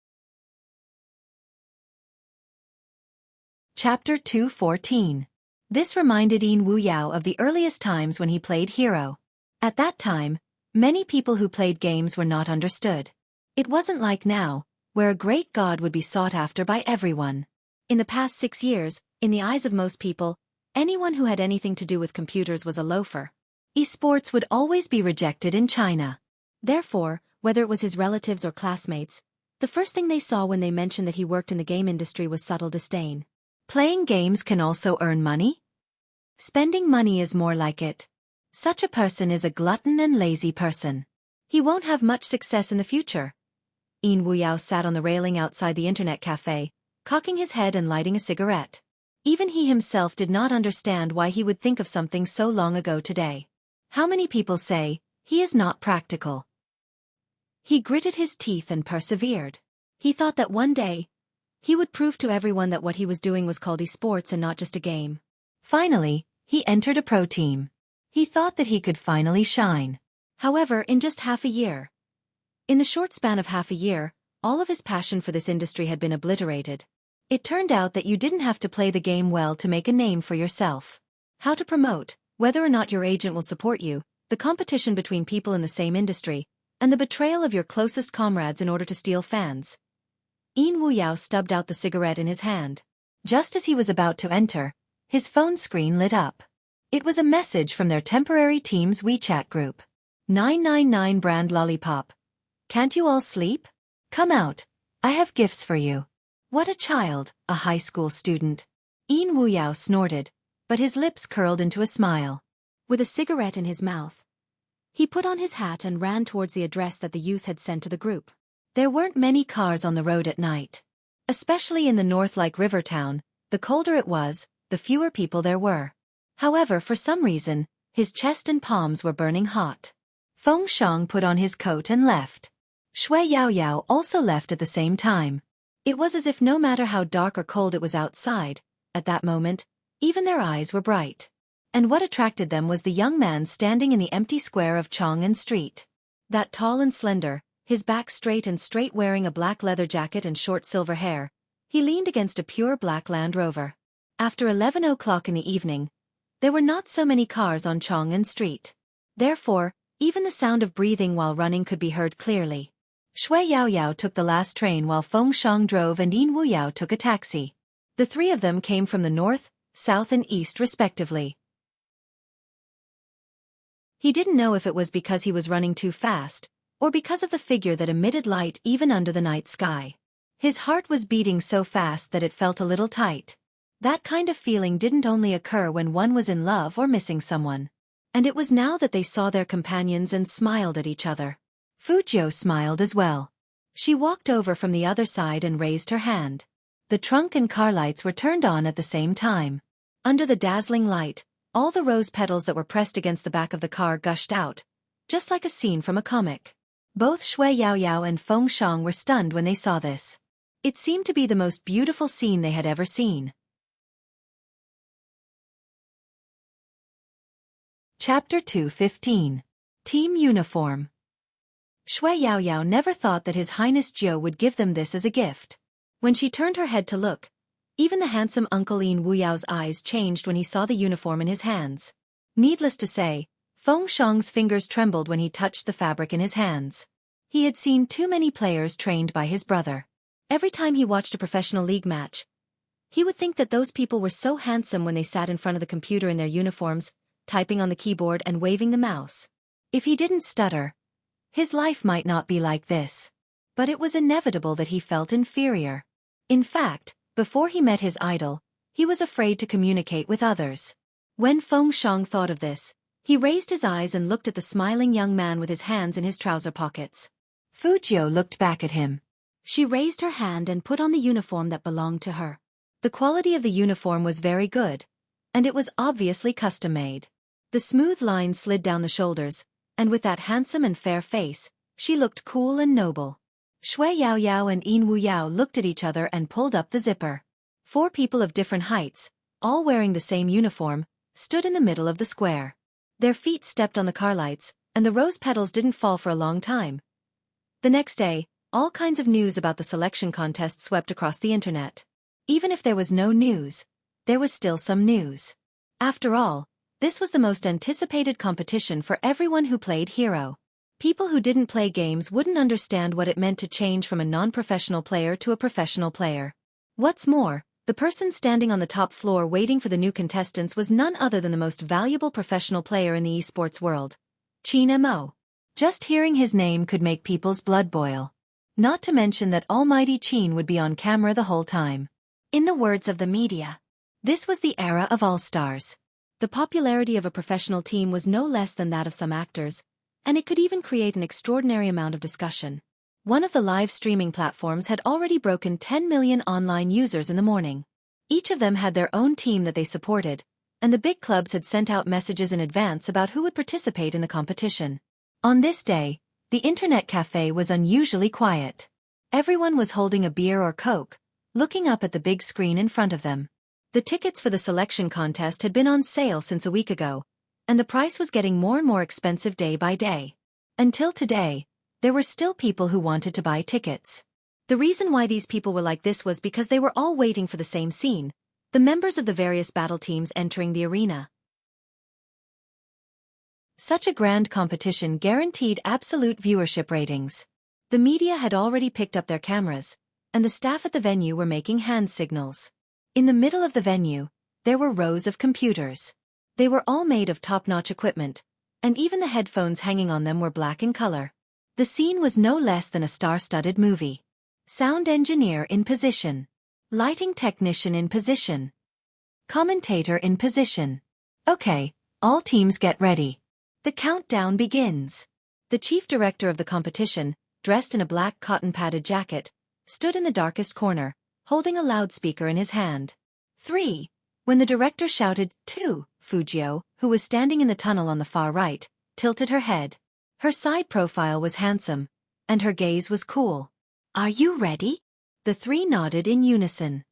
Chapter 2:14. This reminded Yin Wuyao of the earliest times when he played Hero. At that time, many people who played games were not understood. It wasn't like now, where a great god would be sought after by everyone. In the past 6 years, in the eyes of most people, anyone who had anything to do with computers was a loafer. Esports would always be rejected in China. Therefore, whether it was his relatives or classmates, the first thing they saw when they mentioned that he worked in the game industry was subtle disdain. Playing games can also earn money? Spending money is more like it. Such a person is a glutton and lazy person. He won't have much success in the future. Yin Wuyao sat on the railing outside the internet cafe, cocking his head and lighting a cigarette. Even he himself did not understand why he would think of something so long ago today. How many people say, he is not practical? He gritted his teeth and persevered. He thought that one day, he would prove to everyone that what he was doing was called esports and not just a game. Finally, he entered a pro team. He thought that he could finally shine. However, in just half a year. In the short span of half a year, all of his passion for this industry had been obliterated. It turned out that you didn't have to play the game well to make a name for yourself. How to promote, whether or not your agent will support you, the competition between people in the same industry, and the betrayal of your closest comrades in order to steal fans. Yin Wuyao stubbed out the cigarette in his hand. Just as he was about to enter, his phone screen lit up. It was a message from their temporary team's WeChat group. 999 brand lollipop. Can't you all sleep? Come out. I have gifts for you. What a child, a high school student. Yin Wuyao snorted, but his lips curled into a smile. With a cigarette in his mouth, he put on his hat and ran towards the address that the youth had sent to the group. There weren't many cars on the road at night. Especially in the north-like river town, the colder it was, the fewer people there were. However, for some reason, his chest and palms were burning hot. Feng Shang put on his coat and left. Shui Yaoyao also left at the same time. It was as if no matter how dark or cold it was outside, at that moment, even their eyes were bright. And what attracted them was the young man standing in the empty square of Chang'an Street. That tall and slender, his back straight and wearing a black leather jacket and short silver hair, he leaned against a pure black Land Rover. After 11 o'clock in the evening, there were not so many cars on Chang'an Street. Therefore, even the sound of breathing while running could be heard clearly. Shui Yaoyao took the last train while Feng Shang drove and Yin Wuyao took a taxi. The three of them came from the north, south and east respectively. He didn't know if it was because he was running too fast, or because of the figure that emitted light even under the night sky. His heart was beating so fast that it felt a little tight. That kind of feeling didn't only occur when one was in love or missing someone. And it was now that they saw their companions and smiled at each other. Fujio smiled as well. She walked over from the other side and raised her hand. The trunk and car lights were turned on at the same time. Under the dazzling light, all the rose petals that were pressed against the back of the car gushed out, just like a scene from a comic. Both Shui Yaoyao and Feng Shang were stunned when they saw this. It seemed to be the most beautiful scene they had ever seen. Chapter 2:15. Team Uniform. Shui Yaoyao never thought that His Highness Jiu would give them this as a gift. When she turned her head to look, even the handsome Uncle Yin Wuyao's eyes changed when he saw the uniform in his hands. Needless to say, Feng Shang's fingers trembled when he touched the fabric in his hands. He had seen too many players trained by his brother. Every time he watched a professional league match, he would think that those people were so handsome when they sat in front of the computer in their uniforms, typing on the keyboard and waving the mouse. If he didn't stutter, his life might not be like this. But it was inevitable that he felt inferior. In fact, before he met his idol, he was afraid to communicate with others. When Feng Shang thought of this, he raised his eyes and looked at the smiling young man with his hands in his trouser pockets. Fujio looked back at him. She raised her hand and put on the uniform that belonged to her. The quality of the uniform was very good, and it was obviously custom-made. The smooth lines slid down the shoulders, and with that handsome and fair face, she looked cool and noble. Shui Yaoyao and Yin Wuyao looked at each other and pulled up the zipper. 4 people of different heights, all wearing the same uniform, stood in the middle of the square. Their feet stepped on the car lights, and the rose petals didn't fall for a long time. The next day, all kinds of news about the selection contest swept across the internet. Even if there was no news, there was still some news. After all, this was the most anticipated competition for everyone who played Hero. People who didn't play games wouldn't understand what it meant to change from a non-professional player to a professional player. What's more, the person standing on the top floor waiting for the new contestants was none other than the most valuable professional player in the esports world, Qin Mo. Just hearing his name could make people's blood boil. Not to mention that almighty Qin would be on camera the whole time. In the words of the media, this was the era of all-stars. The popularity of a professional team was no less than that of some actors, and it could even create an extraordinary amount of discussion. One of the live streaming platforms had already broken 10 million online users in the morning. Each of them had their own team that they supported, and the big clubs had sent out messages in advance about who would participate in the competition. On this day, the internet cafe was unusually quiet. Everyone was holding a beer or Coke, looking up at the big screen in front of them. The tickets for the selection contest had been on sale since a week ago, and the price was getting more and more expensive day by day. Until today, there were still people who wanted to buy tickets. The reason why these people were like this was because they were all waiting for the same scene, the members of the various battle teams entering the arena. Such a grand competition guaranteed absolute viewership ratings. The media had already picked up their cameras, and the staff at the venue were making hand signals. In the middle of the venue, there were rows of computers. They were all made of top-notch equipment, and even the headphones hanging on them were black in color. The scene was no less than a star-studded movie. Sound engineer in position. Lighting technician in position. Commentator in position. Okay, all teams get ready. The countdown begins. The chief director of the competition, dressed in a black cotton-padded jacket, stood in the darkest corner, holding a loudspeaker in his hand. 3. When the director shouted, 2, Fujio, who was standing in the tunnel on the far right, tilted her head. Her side profile was handsome, and her gaze was cool. Are you ready? The 3 nodded in unison.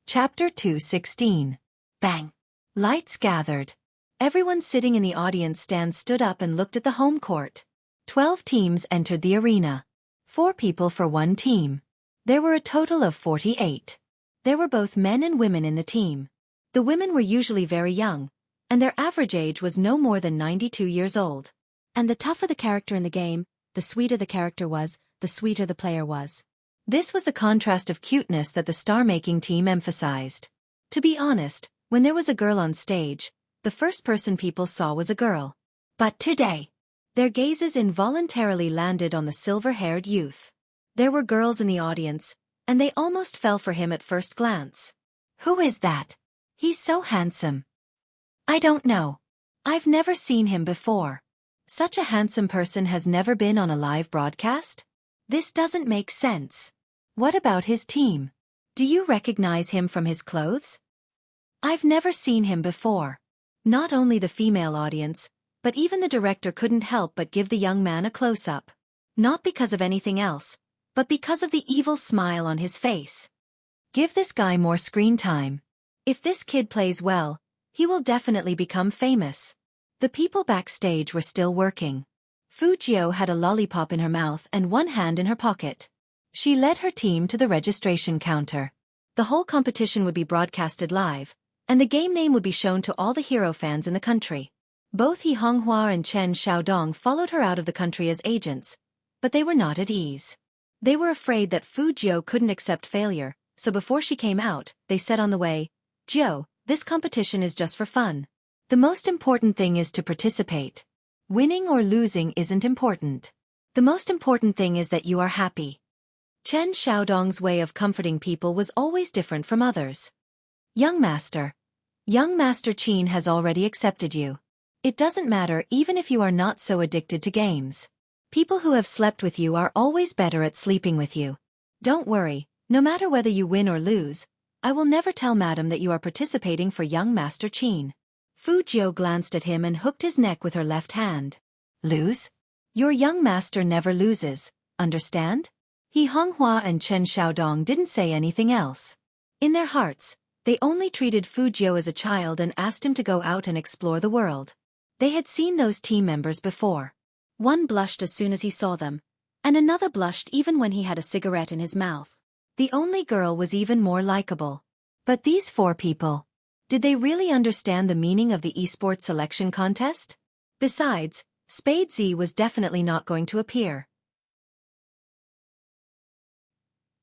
Chapter 2:16. Bang! Lights gathered. Everyone sitting in the audience stand stood up and looked at the home court. 12 teams entered the arena. 4 people for one team. There were a total of 48. There were both men and women in the team. The women were usually very young, and their average age was no more than 92 years old. And the tougher the character in the game, the sweeter the character was, the sweeter the player was. This was the contrast of cuteness that the star-making team emphasized. To be honest, when there was a girl on stage, the first person people saw was a girl. But today, their gazes involuntarily landed on the silver-haired youth. There were girls in the audience, and they almost fell for him at first glance. Who is that? He's so handsome. I don't know. I've never seen him before. Such a handsome person has never been on a live broadcast? This doesn't make sense. What about his team? Do you recognize him from his clothes? I've never seen him before. Not only the female audience, but even the director couldn't help but give the young man a close-up. Not because of anything else, but because of the evil smile on his face. Give this guy more screen time. If this kid plays well, he will definitely become famous. The people backstage were still working. Fu Jiu had a lollipop in her mouth and one hand in her pocket. She led her team to the registration counter. The whole competition would be broadcasted live, and the game name would be shown to all the hero fans in the country. Both He Honghua and Chen Xiaodong followed her out of the country as agents, but they were not at ease. They were afraid that Fu Jiu couldn't accept failure, so before she came out, they said on the way, "Jiu, this competition is just for fun. The most important thing is to participate. Winning or losing isn't important. The most important thing is that you are happy." Chen Xiaodong's way of comforting people was always different from others. Young Master Qin has already accepted you. It doesn't matter even if you are not so addicted to games. People who have slept with you are always better at sleeping with you. Don't worry, no matter whether you win or lose, I will never tell Madam that you are participating for young Master Qin. Fu Jiu glanced at him and hooked his neck with her left hand. Lose? Your young master never loses, understand? He Honghua and Chen Xiaodong didn't say anything else. In their hearts, they only treated Fu Jiu as a child and asked him to go out and explore the world. They had seen those team members before. One blushed as soon as he saw them, and another blushed even when he had a cigarette in his mouth. The only girl was even more likable. But these four people, did they really understand the meaning of the esports selection contest? Besides, Spade Z was definitely not going to appear.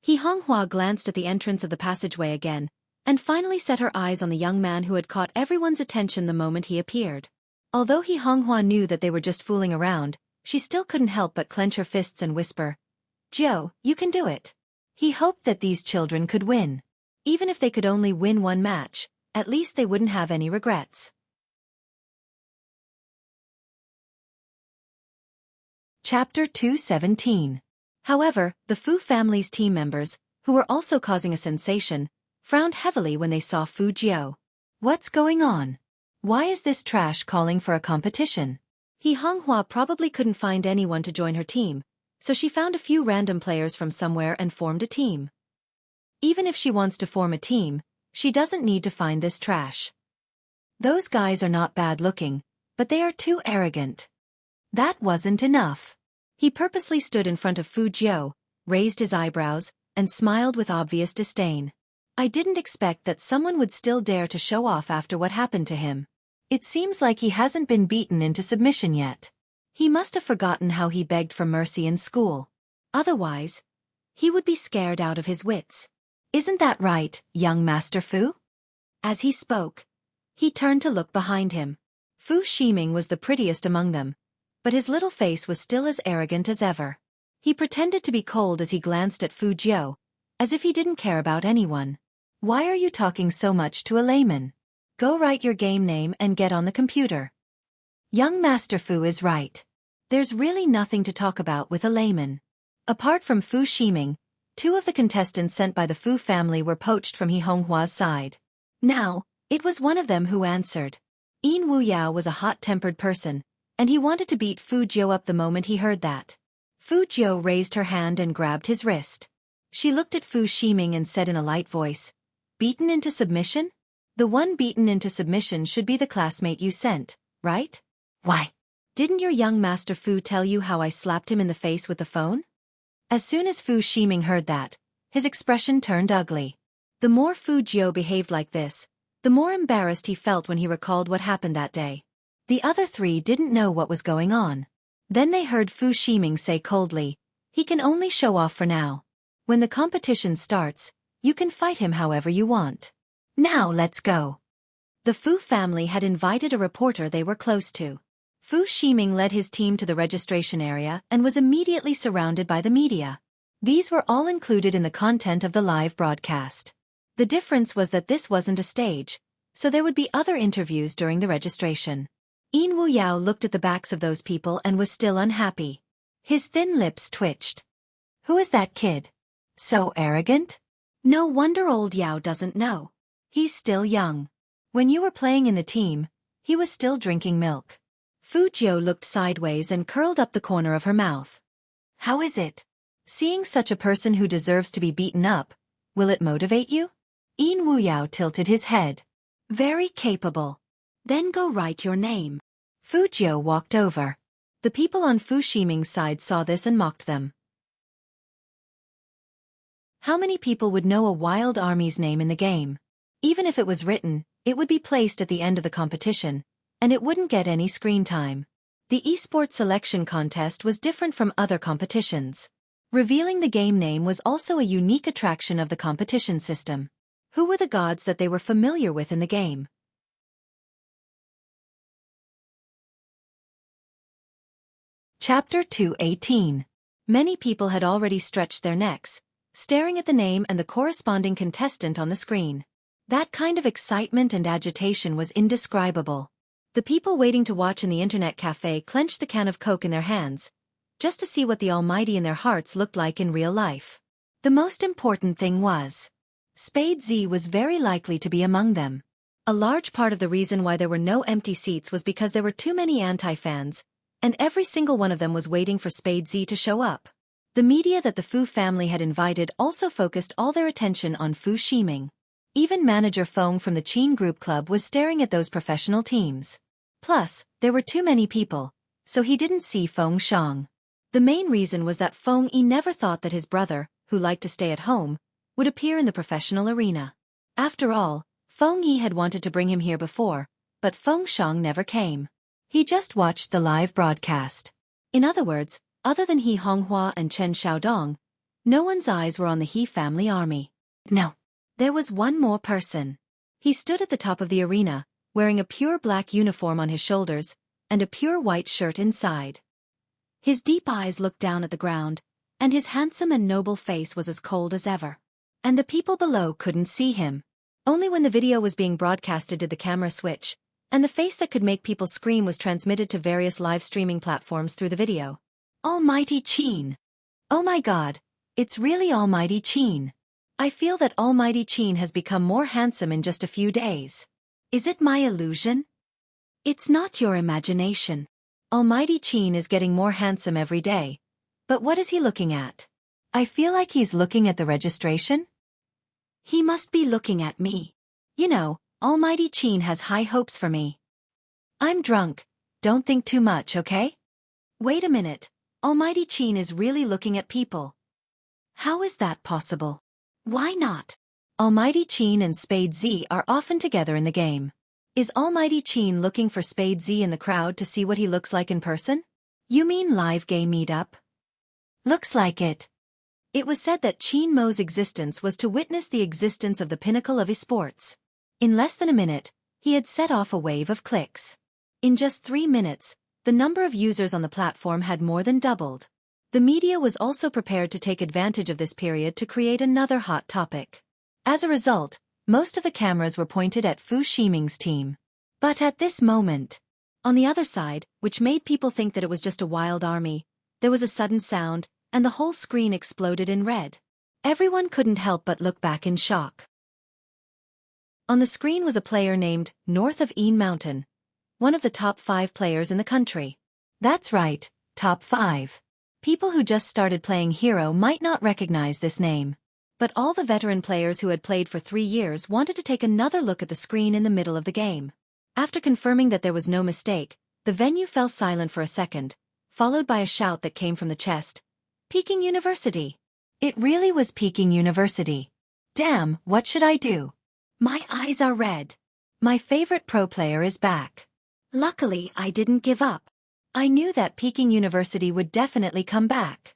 He Honghua glanced at the entrance of the passageway again, and finally set her eyes on the young man who had caught everyone's attention the moment he appeared. Although He Honghua knew that they were just fooling around, she still couldn't help but clench her fists and whisper, "Jiu, you can do it." He hoped that these children could win. Even if they could only win one match, at least they wouldn't have any regrets. Chapter 217. However, the Fu family's team members, who were also causing a sensation, frowned heavily when they saw Fu Jiu. What's going on? Why is this trash calling for a competition? He Honghua probably couldn't find anyone to join her team, so she found a few random players from somewhere and formed a team. Even if she wants to form a team, she doesn't need to find this trash. Those guys are not bad looking, but they are too arrogant. That wasn't enough. He purposely stood in front of Fu Jiu, raised his eyebrows, and smiled with obvious disdain. I didn't expect that someone would still dare to show off after what happened to him. It seems like he hasn't been beaten into submission yet. He must have forgotten how he begged for mercy in school. Otherwise, he would be scared out of his wits. Isn't that right, young Master Fu? As he spoke, he turned to look behind him. Fu Ximing was the prettiest among them, but his little face was still as arrogant as ever. He pretended to be cold as he glanced at Fu Jiu, as if he didn't care about anyone. Why are you talking so much to a layman? Go write your game name and get on the computer. Young Master Fu is right. There's really nothing to talk about with a layman. Apart from Fu Ximing, two of the contestants sent by the Fu family were poached from He Honghua's side. Now, it was one of them who answered. Wuxia was a hot-tempered person, and he wanted to beat Fu Jiu up the moment he heard that. Fu Jiu raised her hand and grabbed his wrist. She looked at Fu Ximing and said in a light voice, "Beaten into submission? The one beaten into submission should be the classmate you sent, right? Why? Didn't your young Master Fu tell you how I slapped him in the face with the phone?" As soon as Fu Ximing heard that, his expression turned ugly. The more Fu Jiu behaved like this, the more embarrassed he felt when he recalled what happened that day. The other three didn't know what was going on. Then they heard Fu Ximing say coldly, "He can only show off for now. When the competition starts, you can fight him however you want. Now let's go." The Fu family had invited a reporter they were close to. Fu Ximing led his team to the registration area and was immediately surrounded by the media. These were all included in the content of the live broadcast. The difference was that this wasn't a stage, so there would be other interviews during the registration. Wu Yao looked at the backs of those people and was still unhappy. His thin lips twitched. Who is that kid? So arrogant? No wonder old Yao doesn't know. He's still young. When you were playing in the team, he was still drinking milk. Fu Jiu looked sideways and curled up the corner of her mouth. How is it? Seeing such a person who deserves to be beaten up, will it motivate you? Wu Yao tilted his head. Very capable. Then go write your name. Fu Jiu walked over. The people on Fu Ximing's side saw this and mocked them. How many people would know a wild army's name in the game? Even if it was written, it would be placed at the end of the competition, and it wouldn't get any screen time. The esports selection contest was different from other competitions. Revealing the game name was also a unique attraction of the competition system. Who were the gods that they were familiar with in the game? Chapter 218. Many people had already stretched their necks, staring at the name and the corresponding contestant on the screen. That kind of excitement and agitation was indescribable. The people waiting to watch in the internet cafe clenched the can of Coke in their hands, just to see what the Almighty in their hearts looked like in real life. The most important thing was, Spade Z was very likely to be among them. A large part of the reason why there were no empty seats was because there were too many anti-fans, and every single one of them was waiting for Spade Z to show up. The media that the Fu family had invited also focused all their attention on Fu Ximing. Even manager Feng from the Qin Group Club was staring at those professional teams. Plus, there were too many people, so he didn't see Feng Shang. The main reason was that Feng Yi never thought that his brother, who liked to stay at home, would appear in the professional arena. After all, Feng Yi had wanted to bring him here before, but Feng Shang never came. He just watched the live broadcast. In other words, other than He Honghua and Chen Xiaodong, no one's eyes were on the He family army. No. There was one more person. He stood at the top of the arena, wearing a pure black uniform on his shoulders, and a pure white shirt inside. His deep eyes looked down at the ground, and his handsome and noble face was as cold as ever. And the people below couldn't see him. Only when the video was being broadcasted did the camera switch, and the face that could make people scream was transmitted to various live streaming platforms through the video. Almighty Qin! Oh my god, it's really Almighty Qin! I feel that Almighty Qin has become more handsome in just a few days. Is it my illusion? It's not your imagination. Almighty Qin is getting more handsome every day. But what is he looking at? I feel like he's looking at the registration. He must be looking at me. You know, Almighty Qin has high hopes for me. I'm drunk. Don't think too much, okay? Wait a minute. Almighty Qin is really looking at people. How is that possible? Why not? Almighty Qin and Spade Z are often together in the game. Is Almighty Qin looking for Spade Z in the crowd to see what he looks like in person? You mean live gay meetup? Looks like it. It was said that Qin Mo's existence was to witness the existence of the pinnacle of esports. In less than a minute, he had set off a wave of clicks. In just 3 minutes, the number of users on the platform had more than doubled. The media was also prepared to take advantage of this period to create another hot topic. As a result, most of the cameras were pointed at Fu Ximing's team. But at this moment, on the other side, which made people think that it was just a wild army, there was a sudden sound, and the whole screen exploded in red. Everyone couldn't help but look back in shock. On the screen was a player named North of Een Mountain, one of the top 5 players in the country. That's right, top 5. People who just started playing Hero might not recognize this name. But all the veteran players who had played for 3 years wanted to take another look at the screen in the middle of the game. After confirming that there was no mistake, the venue fell silent for a second, followed by a shout that came from the chest. Peking University. It really was Peking University. Damn, what should I do? My eyes are red. My favorite pro player is back. Luckily, I didn't give up. I knew that Peking University would definitely come back.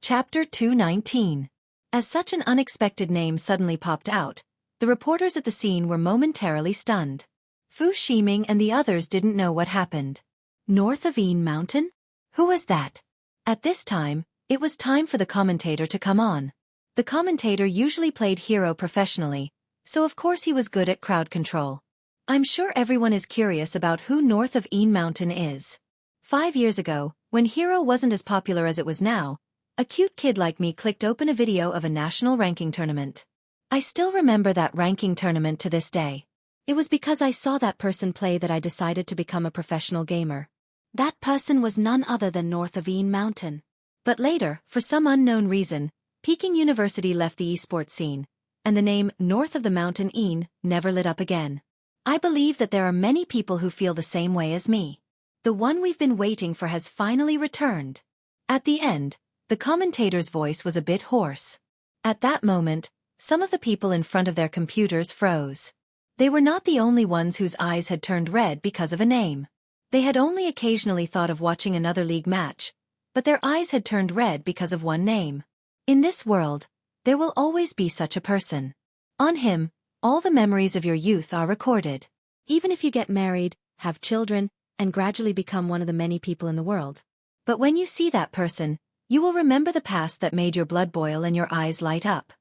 Chapter 219. As such an unexpected name suddenly popped out, the reporters at the scene were momentarily stunned. Fu Ximing and the others didn't know what happened. North of Een Mountain? Who was that? At this time, it was time for the commentator to come on. The commentator usually played hero professionally, so of course he was good at crowd control. I'm sure everyone is curious about who North of Een Mountain is. 5 years ago, when hero wasn't as popular as it was now, a cute kid like me clicked open a video of a national ranking tournament. I still remember that ranking tournament to this day. It was because I saw that person play that I decided to become a professional gamer. That person was none other than North of Een Mountain. But later, for some unknown reason, Peking University left the esports scene, and the name North of the Mountain Een never lit up again. I believe that there are many people who feel the same way as me. The one we've been waiting for has finally returned. At the end, the commentator's voice was a bit hoarse. At that moment, some of the people in front of their computers froze. They were not the only ones whose eyes had turned red because of a name. They had only occasionally thought of watching another league match, but their eyes had turned red because of one name. In this world, there will always be such a person. On him, all the memories of your youth are recorded. Even if you get married, have children, and gradually become one of the many people in the world. But when you see that person, you will remember the past that made your blood boil and your eyes light up.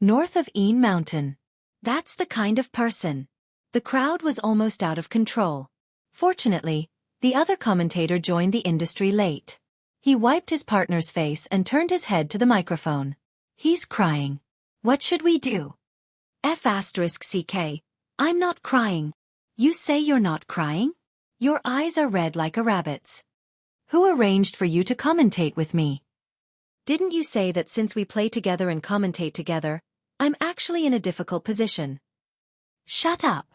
North of Een Mountain. That's the kind of person. The crowd was almost out of control. Fortunately, the other commentator joined the industry late. He wiped his partner's face and turned his head to the microphone. He's crying. What should we do? F***CK. I'm not crying. You say you're not crying? Your eyes are red like a rabbit's. Who arranged for you to commentate with me? Didn't you say that since we play together and commentate together, I'm actually in a difficult position? Shut up.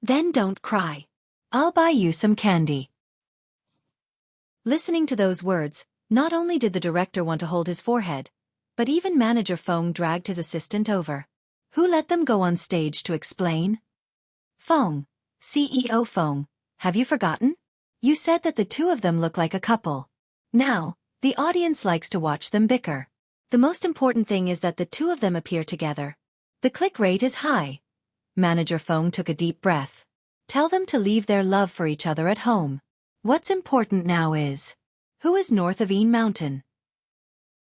Then don't cry. I'll buy you some candy. Listening to those words, not only did the director want to hold his forehead, but even manager Feng dragged his assistant over. Who let them go on stage to explain? Feng, CEO Feng, have you forgotten? You said that the two of them look like a couple. Now, the audience likes to watch them bicker. The most important thing is that the two of them appear together. The click rate is high. Manager Feng took a deep breath. Tell them to leave their love for each other at home. What's important now is, who is North of Een Mountain?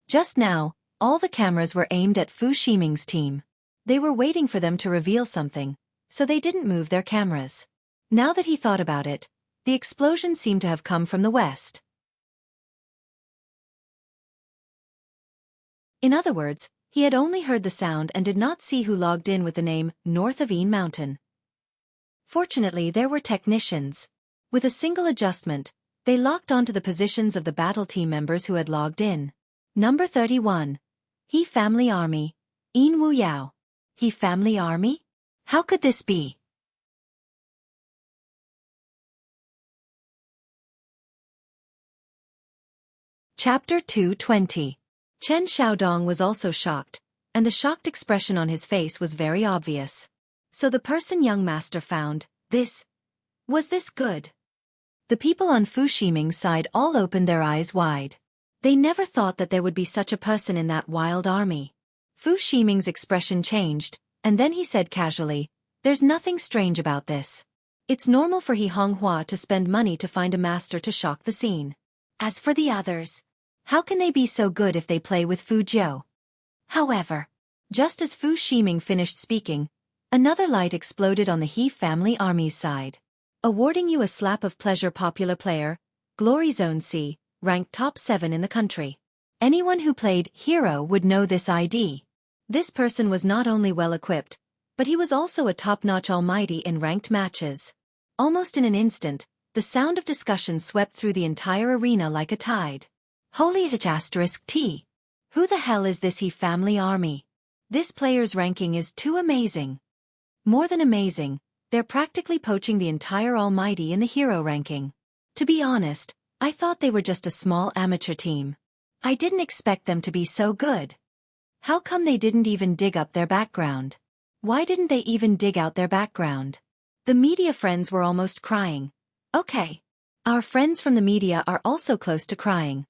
Just now, all the cameras were aimed at Fu Ximing's team. They were waiting for them to reveal something, so they didn't move their cameras. Now that he thought about it, the explosion seemed to have come from the west. In other words, he had only heard the sound and did not see who logged in with the name North of Een Mountain. Fortunately, there were technicians. With a single adjustment, they locked onto the positions of the battle team members who had logged in. Number 31. He Family Army. Een Wu Yao. He Family Army? How could this be? Chapter 220. Chen Xiaodong was also shocked, and the shocked expression on his face was very obvious. So the person young master found, was this good? The people on Fu Ximing's side all opened their eyes wide. They never thought that there would be such a person in that wild army. Fu Ximing's expression changed, and then he said casually, there's nothing strange about this. It's normal for He Honghua to spend money to find a master to shock the scene. As for the others, how can they be so good if they play with Fu Jiu? However, just as Fu Ximing finished speaking, another light exploded on the He Family Army's side. Awarding you a slap of pleasure popular player, Glory Zone C, ranked top 7 in the country. Anyone who played Hero would know this ID. This person was not only well-equipped, but he was also a top-notch almighty in ranked matches. Almost in an instant, the sound of discussion swept through the entire arena like a tide. Holy *T. Who the hell is this He Family Army? This player's ranking is too amazing. More than amazing, they're practically poaching the entire almighty in the hero ranking. To be honest, I thought they were just a small amateur team. I didn't expect them to be so good. How come they didn't even dig up their background? Why didn't they even dig out their background? The media friends were almost crying. Okay. Our friends from the media are also close to crying.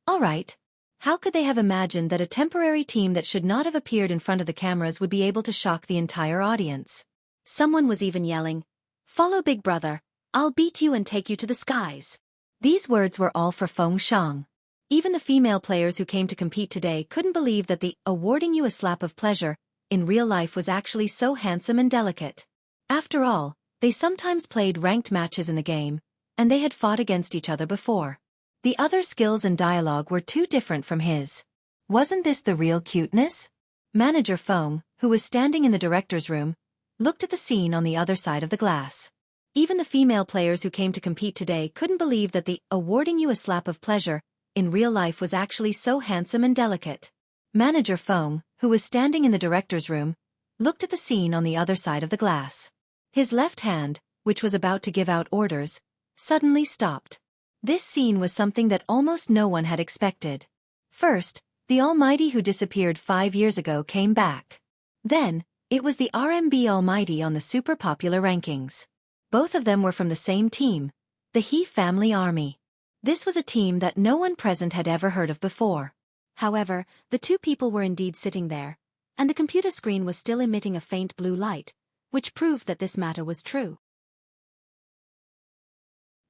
Alright. How could they have imagined that a temporary team that should not have appeared in front of the cameras would be able to shock the entire audience? Someone was even yelling, "Follow Big Brother, I'll beat you and take you to the skies." These words were all for Feng Shang. Even the female players who came to compete today couldn't believe that the awarding you a slap of pleasure in real life was actually so handsome and delicate. After all, they sometimes played ranked matches in the game, and they had fought against each other before. The other skills and dialogue were too different from his. Wasn't this the real cuteness? Manager Feng, who was standing in the director's room, looked at the scene on the other side of the glass. Even the female players who came to compete today couldn't believe that the awarding you a slap of pleasure in real life was actually so handsome and delicate. Manager Feng, who was standing in the director's room, looked at the scene on the other side of the glass. His left hand, which was about to give out orders, suddenly stopped. This scene was something that almost no one had expected. First, the Almighty who disappeared 5 years ago came back. Then, it was the RMB Almighty on the super popular rankings. Both of them were from the same team, the He Family Army. This was a team that no one present had ever heard of before. However, the two people were indeed sitting there, and the computer screen was still emitting a faint blue light, which proved that this matter was true.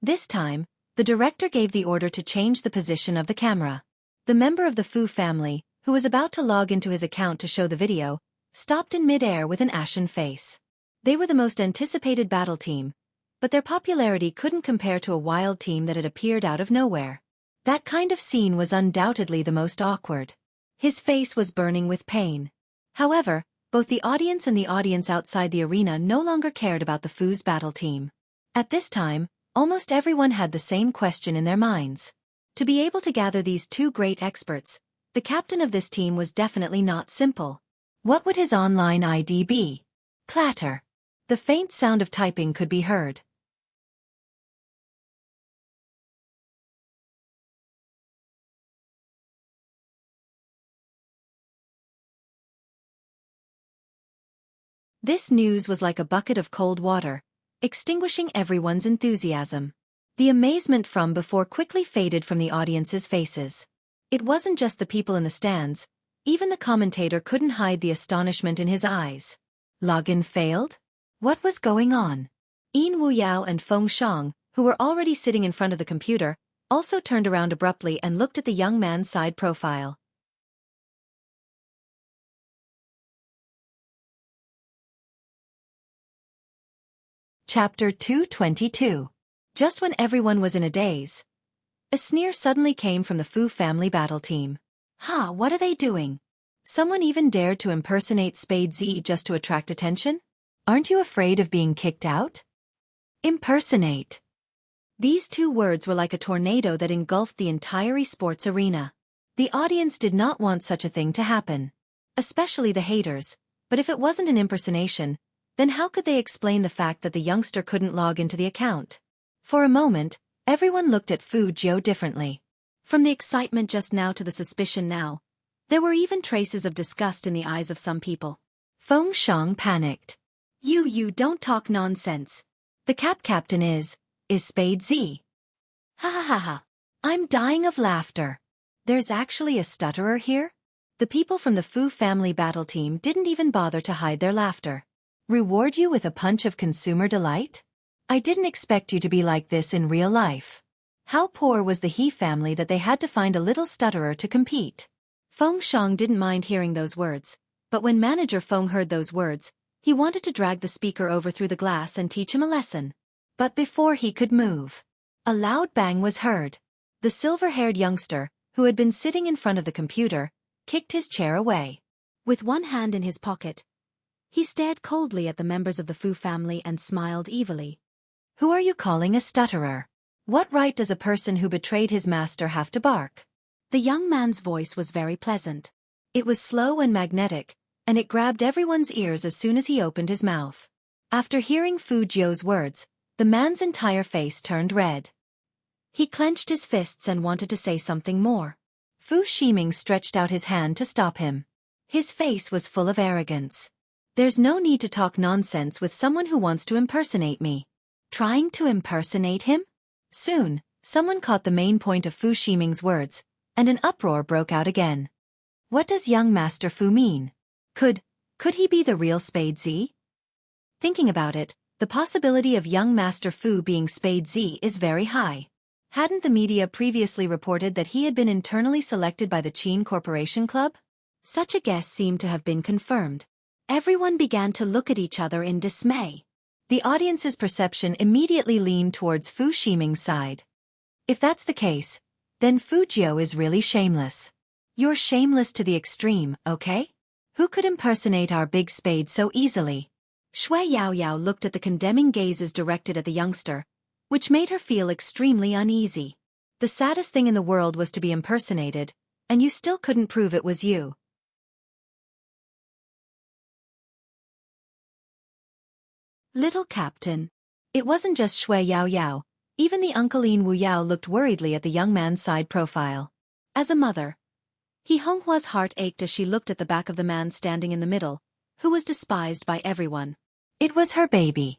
This time, the director gave the order to change the position of the camera. The member of the Fu family, who was about to log into his account to show the video, stopped in mid-air with an ashen face. They were the most anticipated battle team, but their popularity couldn't compare to a wild team that had appeared out of nowhere. That kind of scene was undoubtedly the most awkward. His face was burning with pain. However, both the audience and the audience outside the arena no longer cared about the Fu's battle team. At this time, almost everyone had the same question in their minds. To be able to gather these two great experts, the captain of this team was definitely not simple. What would his online ID be? Clatter. The faint sound of typing could be heard. This news was like a bucket of cold water, extinguishing everyone's enthusiasm. The amazement from before quickly faded from the audience's faces. It wasn't just the people in the stands, even the commentator couldn't hide the astonishment in his eyes. Login failed? What was going on? Wu Yao and Feng Shang, who were already sitting in front of the computer, also turned around abruptly and looked at the young man's side profile. Chapter 222. Just when everyone was in a daze, a sneer suddenly came from the Fu family battle team. Ha, what are they doing? Someone even dared to impersonate Spade Z just to attract attention? Aren't you afraid of being kicked out? Impersonate. These two words were like a tornado that engulfed the entire esports arena. The audience did not want such a thing to happen. Especially the haters, but if it wasn't an impersonation, then how could they explain the fact that the youngster couldn't log into the account? For a moment, everyone looked at Fu Jiu differently. From the excitement just now to the suspicion now, there were even traces of disgust in the eyes of some people. Feng Shang panicked. You don't talk nonsense. The captain is Spade Z. Ha ha ha ha. I'm dying of laughter. There's actually a stutterer here? The people from the Fu family battle team didn't even bother to hide their laughter. Reward you with a punch of consumer delight? I didn't expect you to be like this in real life. How poor was the He family that they had to find a little stutterer to compete? Feng Shang didn't mind hearing those words, but when Manager Feng heard those words, he wanted to drag the speaker over through the glass and teach him a lesson. But before he could move, a loud bang was heard. The silver-haired youngster, who had been sitting in front of the computer, kicked his chair away. With one hand in his pocket, he stared coldly at the members of the Fu family and smiled evilly. Who are you calling a stutterer? What right does a person who betrayed his master have to bark? The young man's voice was very pleasant. It was slow and magnetic, and it grabbed everyone's ears as soon as he opened his mouth. After hearing Fu Jiu's words, the man's entire face turned red. He clenched his fists and wanted to say something more. Fu Shiming stretched out his hand to stop him. His face was full of arrogance. There's no need to talk nonsense with someone who wants to impersonate me. Trying to impersonate him? Soon, someone caught the main point of Fu Shiming's words, and an uproar broke out again. What does young Master Fu mean? Could he be the real Spade Z? Thinking about it, the possibility of young Master Fu being Spade Z is very high. Hadn't the media previously reported that he had been internally selected by the Qin Corporation Club? Such a guess seemed to have been confirmed. Everyone began to look at each other in dismay. The audience's perception immediately leaned towards Fu Ximing's side. If that's the case, then Fu Jiu is really shameless. You're shameless to the extreme, okay? Who could impersonate our big spade so easily? Shui Yaoyao looked at the condemning gazes directed at the youngster, which made her feel extremely uneasy. The saddest thing in the world was to be impersonated, and you still couldn't prove it was you. Little Captain. It wasn't just Shui Yaoyao. Even the Uncle Lin Wu Yao looked worriedly at the young man's side profile. As a mother, He Honghua's heart ached as she looked at the back of the man standing in the middle, who was despised by everyone. It was her baby.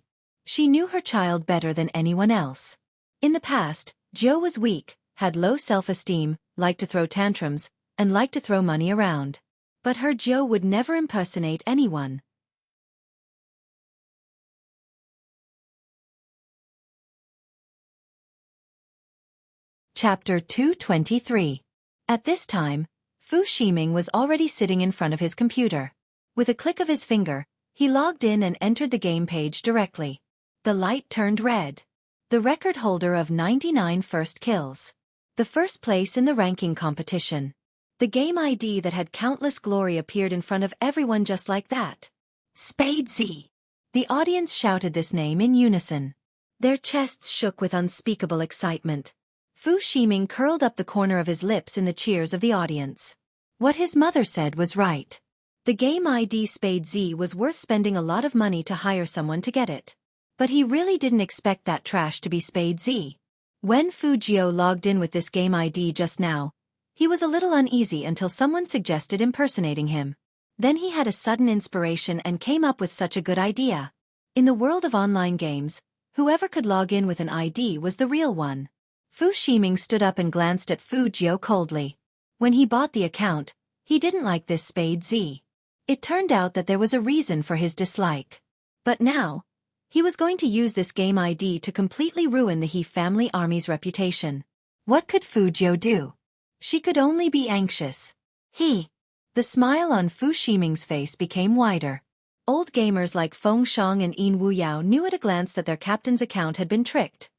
She knew her child better than anyone else. In the past, Jiu was weak, had low self-esteem, liked to throw tantrums, and liked to throw money around. But her Jiu would never impersonate anyone. Chapter 223. At this time, Fu Ximing was already sitting in front of his computer. With a click of his finger, he logged in and entered the game page directly. The light turned red. The record holder of 99 first kills. The first place in the ranking competition. The game ID that had countless glory appeared in front of everyone just like that. Spade Z. The audience shouted this name in unison. Their chests shook with unspeakable excitement. Fu Ximing curled up the corner of his lips in the cheers of the audience. What his mother said was right. The game ID Spade Z was worth spending a lot of money to hire someone to get it. But he really didn't expect that trash to be Spade Z. When Fu Jiu logged in with this game ID just now, he was a little uneasy until someone suggested impersonating him. Then he had a sudden inspiration and came up with such a good idea. In the world of online games, whoever could log in with an ID was the real one. Fu Ximing stood up and glanced at Fu Jiu coldly. When he bought the account, he didn't like this Spade Z. It turned out that there was a reason for his dislike. But now, he was going to use this game ID to completely ruin the He family army's reputation. What could Fu Jiu do? She could only be anxious. The smile on Fu Ximing's face became wider. Old gamers like Feng Shang and Yin Wu Yao knew at a glance that their captain's account had been tricked.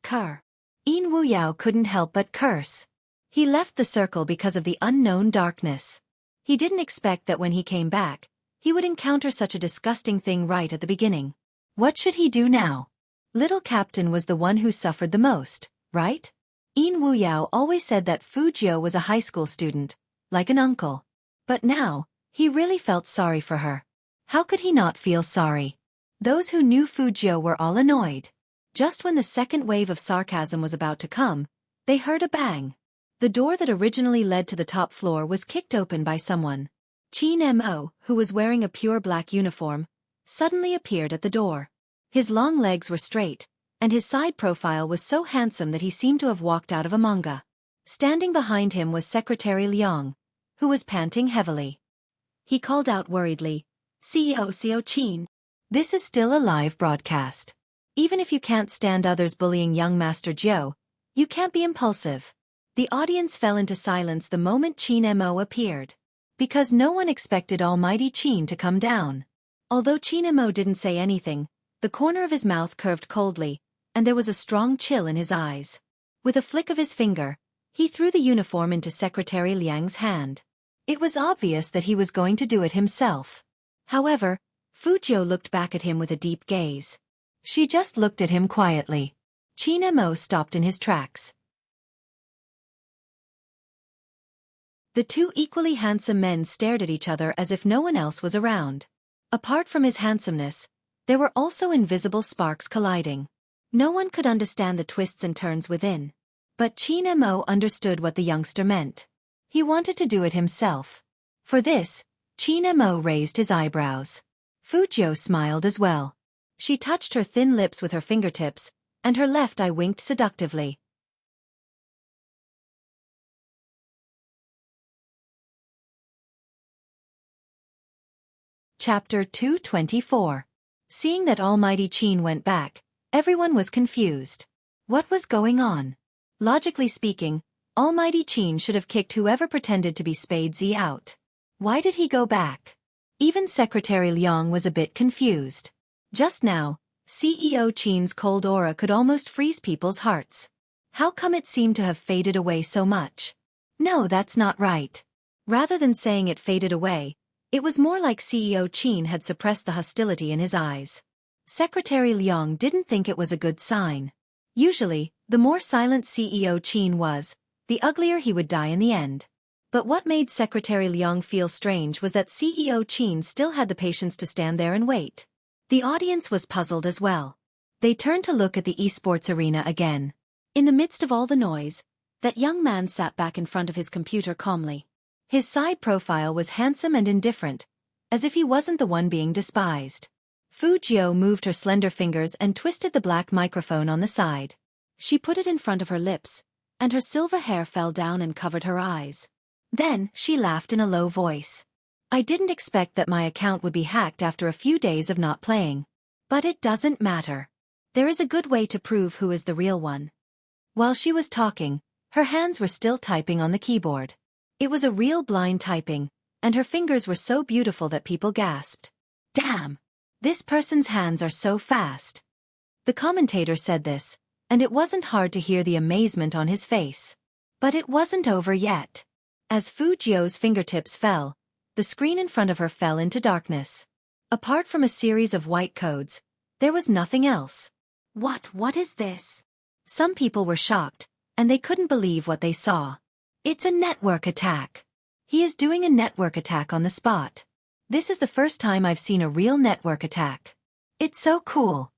Cur. Yin Wu Yao couldn't help but curse. He left the circle because of the unknown darkness. He didn't expect that when he came back, he would encounter such a disgusting thing right at the beginning. What should he do now? Little Captain was the one who suffered the most, right? Yin Wu Yao always said that Fu Jiu was a high school student, like an uncle. But now, he really felt sorry for her. How could he not feel sorry? Those who knew Fu Jiu were all annoyed. Just when the second wave of sarcasm was about to come, they heard a bang. The door that originally led to the top floor was kicked open by someone. Qin Mo, who was wearing a pure black uniform, suddenly appeared at the door. His long legs were straight, and his side profile was so handsome that he seemed to have walked out of a manga. Standing behind him was Secretary Liang, who was panting heavily. He called out worriedly, CEO Qin. This is still a live broadcast. Even if you can't stand others bullying young Master Jiu, you can't be impulsive. The audience fell into silence the moment Qin Mo appeared. Because no one expected Almighty Qin to come down. Although Qin Mo didn't say anything, the corner of his mouth curved coldly, and there was a strong chill in his eyes. With a flick of his finger, he threw the uniform into Secretary Liang's hand. It was obvious that he was going to do it himself. However, Fu Jiu looked back at him with a deep gaze. She just looked at him quietly. Qin Mo stopped in his tracks. The two equally handsome men stared at each other as if no one else was around. Apart from his handsomeness, there were also invisible sparks colliding. No one could understand the twists and turns within. But Qin Mo understood what the youngster meant. He wanted to do it himself. For this, Qin Mo raised his eyebrows. Fu Jiu smiled as well. She touched her thin lips with her fingertips, and her left eye winked seductively. Chapter 224. Seeing that Almighty Qin went back, everyone was confused. What was going on? Logically speaking, Almighty Qin should have kicked whoever pretended to be Spade Z out. Why did he go back? Even Secretary Liang was a bit confused. Just now, CEO Qin's cold aura could almost freeze people's hearts. How come it seemed to have faded away so much? No, that's not right. Rather than saying it faded away, it was more like CEO Qin had suppressed the hostility in his eyes. Secretary Liang didn't think it was a good sign. Usually, the more silent CEO Qin was, the uglier he would die in the end. But what made Secretary Liang feel strange was that CEO Qin still had the patience to stand there and wait. The audience was puzzled as well. They turned to look at the esports arena again. In the midst of all the noise, that young man sat back in front of his computer calmly. His side profile was handsome and indifferent, as if he wasn't the one being despised. Fu Jiu moved her slender fingers and twisted the black microphone on the side. She put it in front of her lips, and her silver hair fell down and covered her eyes. Then, she laughed in a low voice. I didn't expect that my account would be hacked after a few days of not playing. But it doesn't matter. There is a good way to prove who is the real one. While she was talking, her hands were still typing on the keyboard. It was a real blind typing, and her fingers were so beautiful that people gasped. Damn! This person's hands are so fast. The commentator said this, and it wasn't hard to hear the amazement on his face. But it wasn't over yet. As Fu Jiu's fingertips fell, the screen in front of her fell into darkness. Apart from a series of white codes, there was nothing else. What is this? Some people were shocked, and they couldn't believe what they saw. It's a network attack. He is doing a network attack on the spot. This is the first time I've seen a real network attack. It's so cool.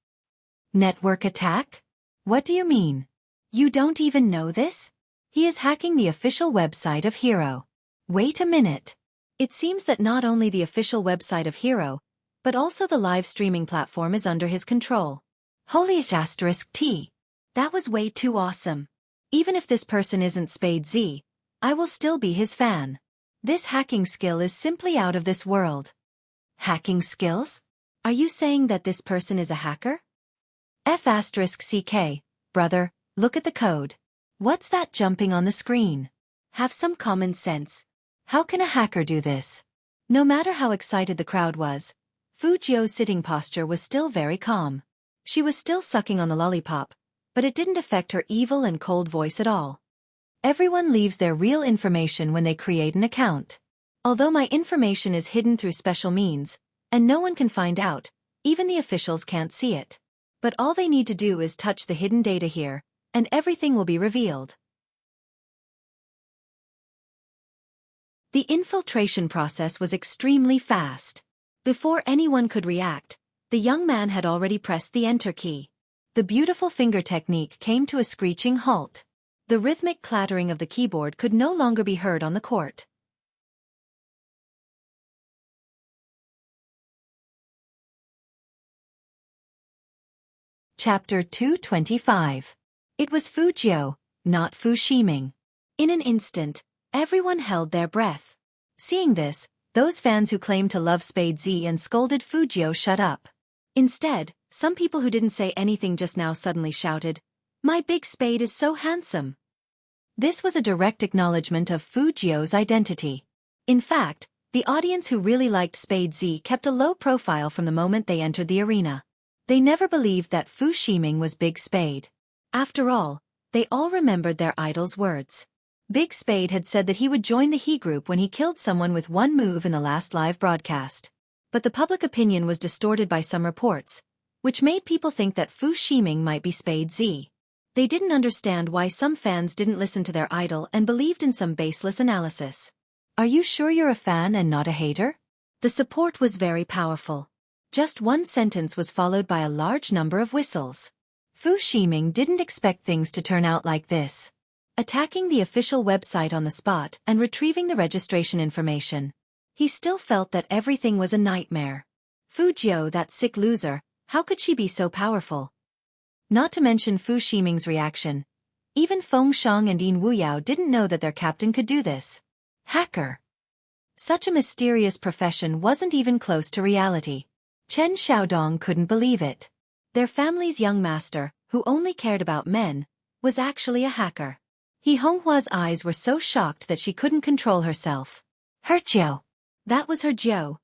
Network attack? What do you mean? You don't even know this? He is hacking the official website of Hero. Wait a minute. It seems that not only the official website of Hero, but also the live streaming platform is under his control. Holy *T. That was way too awesome. Even if this person isn't Spade Z, I will still be his fan. This hacking skill is simply out of this world. Hacking skills? Are you saying that this person is a hacker? F***CK, brother, look at the code. What's that jumping on the screen? Have some common sense. How can a hacker do this? No matter how excited the crowd was, Fu Jiu's sitting posture was still very calm. She was still sucking on the lollipop, but it didn't affect her evil and cold voice at all. Everyone leaves their real information when they create an account. Although my information is hidden through special means, and no one can find out, even the officials can't see it. But all they need to do is touch the hidden data here, and everything will be revealed. The infiltration process was extremely fast. Before anyone could react, the young man had already pressed the enter key. The beautiful finger technique came to a screeching halt. The rhythmic clattering of the keyboard could no longer be heard on the court. Chapter 225. It was Fu Jiu, not Fu Ximing. In an instant, everyone held their breath. Seeing this, those fans who claimed to love Spade Z and scolded Fu Jiu shut up. Instead, some people who didn't say anything just now suddenly shouted, "My big Spade is so handsome." This was a direct acknowledgement of Fu Jiu's identity. In fact, the audience who really liked Spade Z kept a low profile from the moment they entered the arena. They never believed that Fu Ximing was Big Spade. After all, they all remembered their idol's words. Big Spade had said that he would join the He group when he killed someone with one move in the last live broadcast. But the public opinion was distorted by some reports, which made people think that Fu Ximing might be Spade Z. They didn't understand why some fans didn't listen to their idol and believed in some baseless analysis. Are you sure you're a fan and not a hater? The support was very powerful. Just one sentence was followed by a large number of whistles. Fu Ximing didn't expect things to turn out like this. Attacking the official website on the spot and retrieving the registration information. He still felt that everything was a nightmare. Fu Jiu, that sick loser, how could she be so powerful? Not to mention Fu Ximing's reaction. Even Feng Shang and Yin Wuyao didn't know that their captain could do this. Hacker. Such a mysterious profession wasn't even close to reality. Chen Xiaodong couldn't believe it. Their family's young master, who only cared about men, was actually a hacker. He Honghua's eyes were so shocked that she couldn't control herself. Her Jiao. That was her Jiao.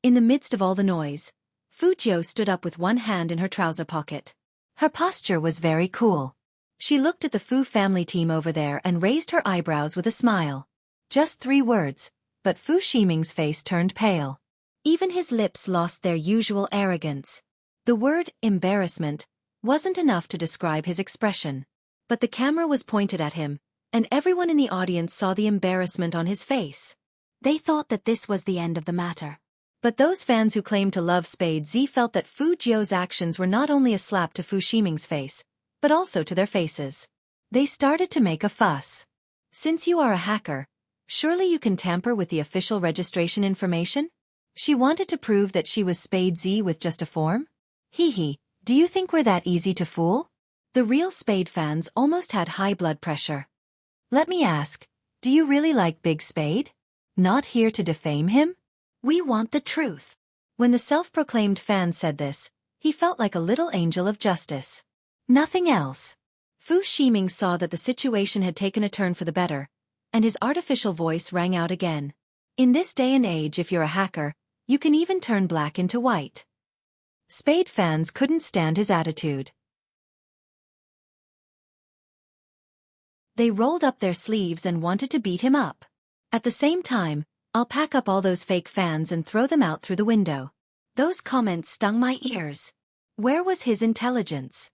In the midst of all the noise, Fu Jiao stood up with one hand in her trouser pocket. Her posture was very cool. She looked at the Fu family team over there and raised her eyebrows with a smile. Just 3 words, but Fu Ximing's face turned pale. Even his lips lost their usual arrogance. The word embarrassment wasn't enough to describe his expression. But the camera was pointed at him, and everyone in the audience saw the embarrassment on his face. They thought that this was the end of the matter. But those fans who claimed to love Spade Z felt that Fu Jiao's actions were not only a slap to Fu Ximing's face, but also to their faces. They started to make a fuss. Since you are a hacker, surely you can tamper with the official registration information? She wanted to prove that she was Spade Z with just a form? Hee, do you think we're that easy to fool? The real Spade fans almost had high blood pressure. Let me ask, do you really like Big Spade? Not here to defame him? We want the truth. When the self-proclaimed fan said this, he felt like a little angel of justice. Nothing else. Fu Ximing saw that the situation had taken a turn for the better, and his artificial voice rang out again. In this day and age, if you're a hacker, you can even turn black into white. Spade fans couldn't stand his attitude. They rolled up their sleeves and wanted to beat him up. At the same time, I'll pack up all those fake fans and throw them out through the window. Those comments stung my ears. Where was his intelligence?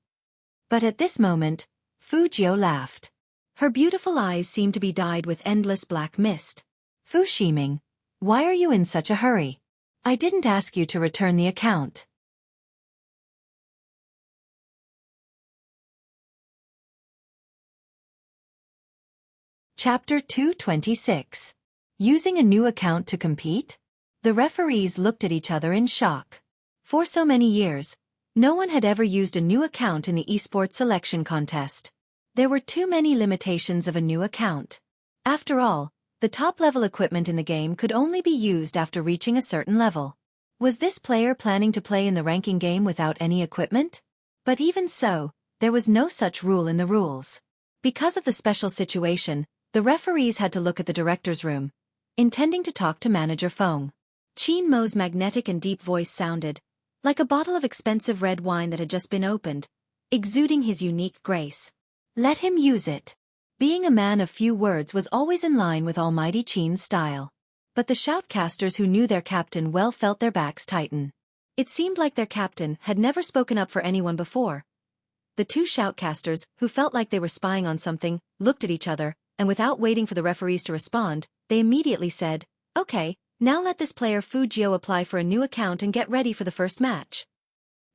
But at this moment, Fu Jiao laughed. Her beautiful eyes seemed to be dyed with endless black mist. Fu Ximing, why are you in such a hurry? I didn't ask you to return the account. Chapter 226. Using a new account to compete? The referees looked at each other in shock. For so many years, no one had ever used a new account in the esports selection contest. There were too many limitations of a new account. After all, the top-level equipment in the game could only be used after reaching a certain level. Was this player planning to play in the ranking game without any equipment? But even so, there was no such rule in the rules. Because of the special situation, the referees had to look at the director's room, intending to talk to Manager Feng. Qin Mo's magnetic and deep voice sounded like a bottle of expensive red wine that had just been opened, exuding his unique grace. Let him use it. Being a man of few words was always in line with Almighty Qin's style. But the shoutcasters who knew their captain well felt their backs tighten. It seemed like their captain had never spoken up for anyone before. The 2 shoutcasters, who felt like they were spying on something, looked at each other, and without waiting for the referees to respond, they immediately said, "Okay, now let this player Fu Jiao apply for a new account and get ready for the first match."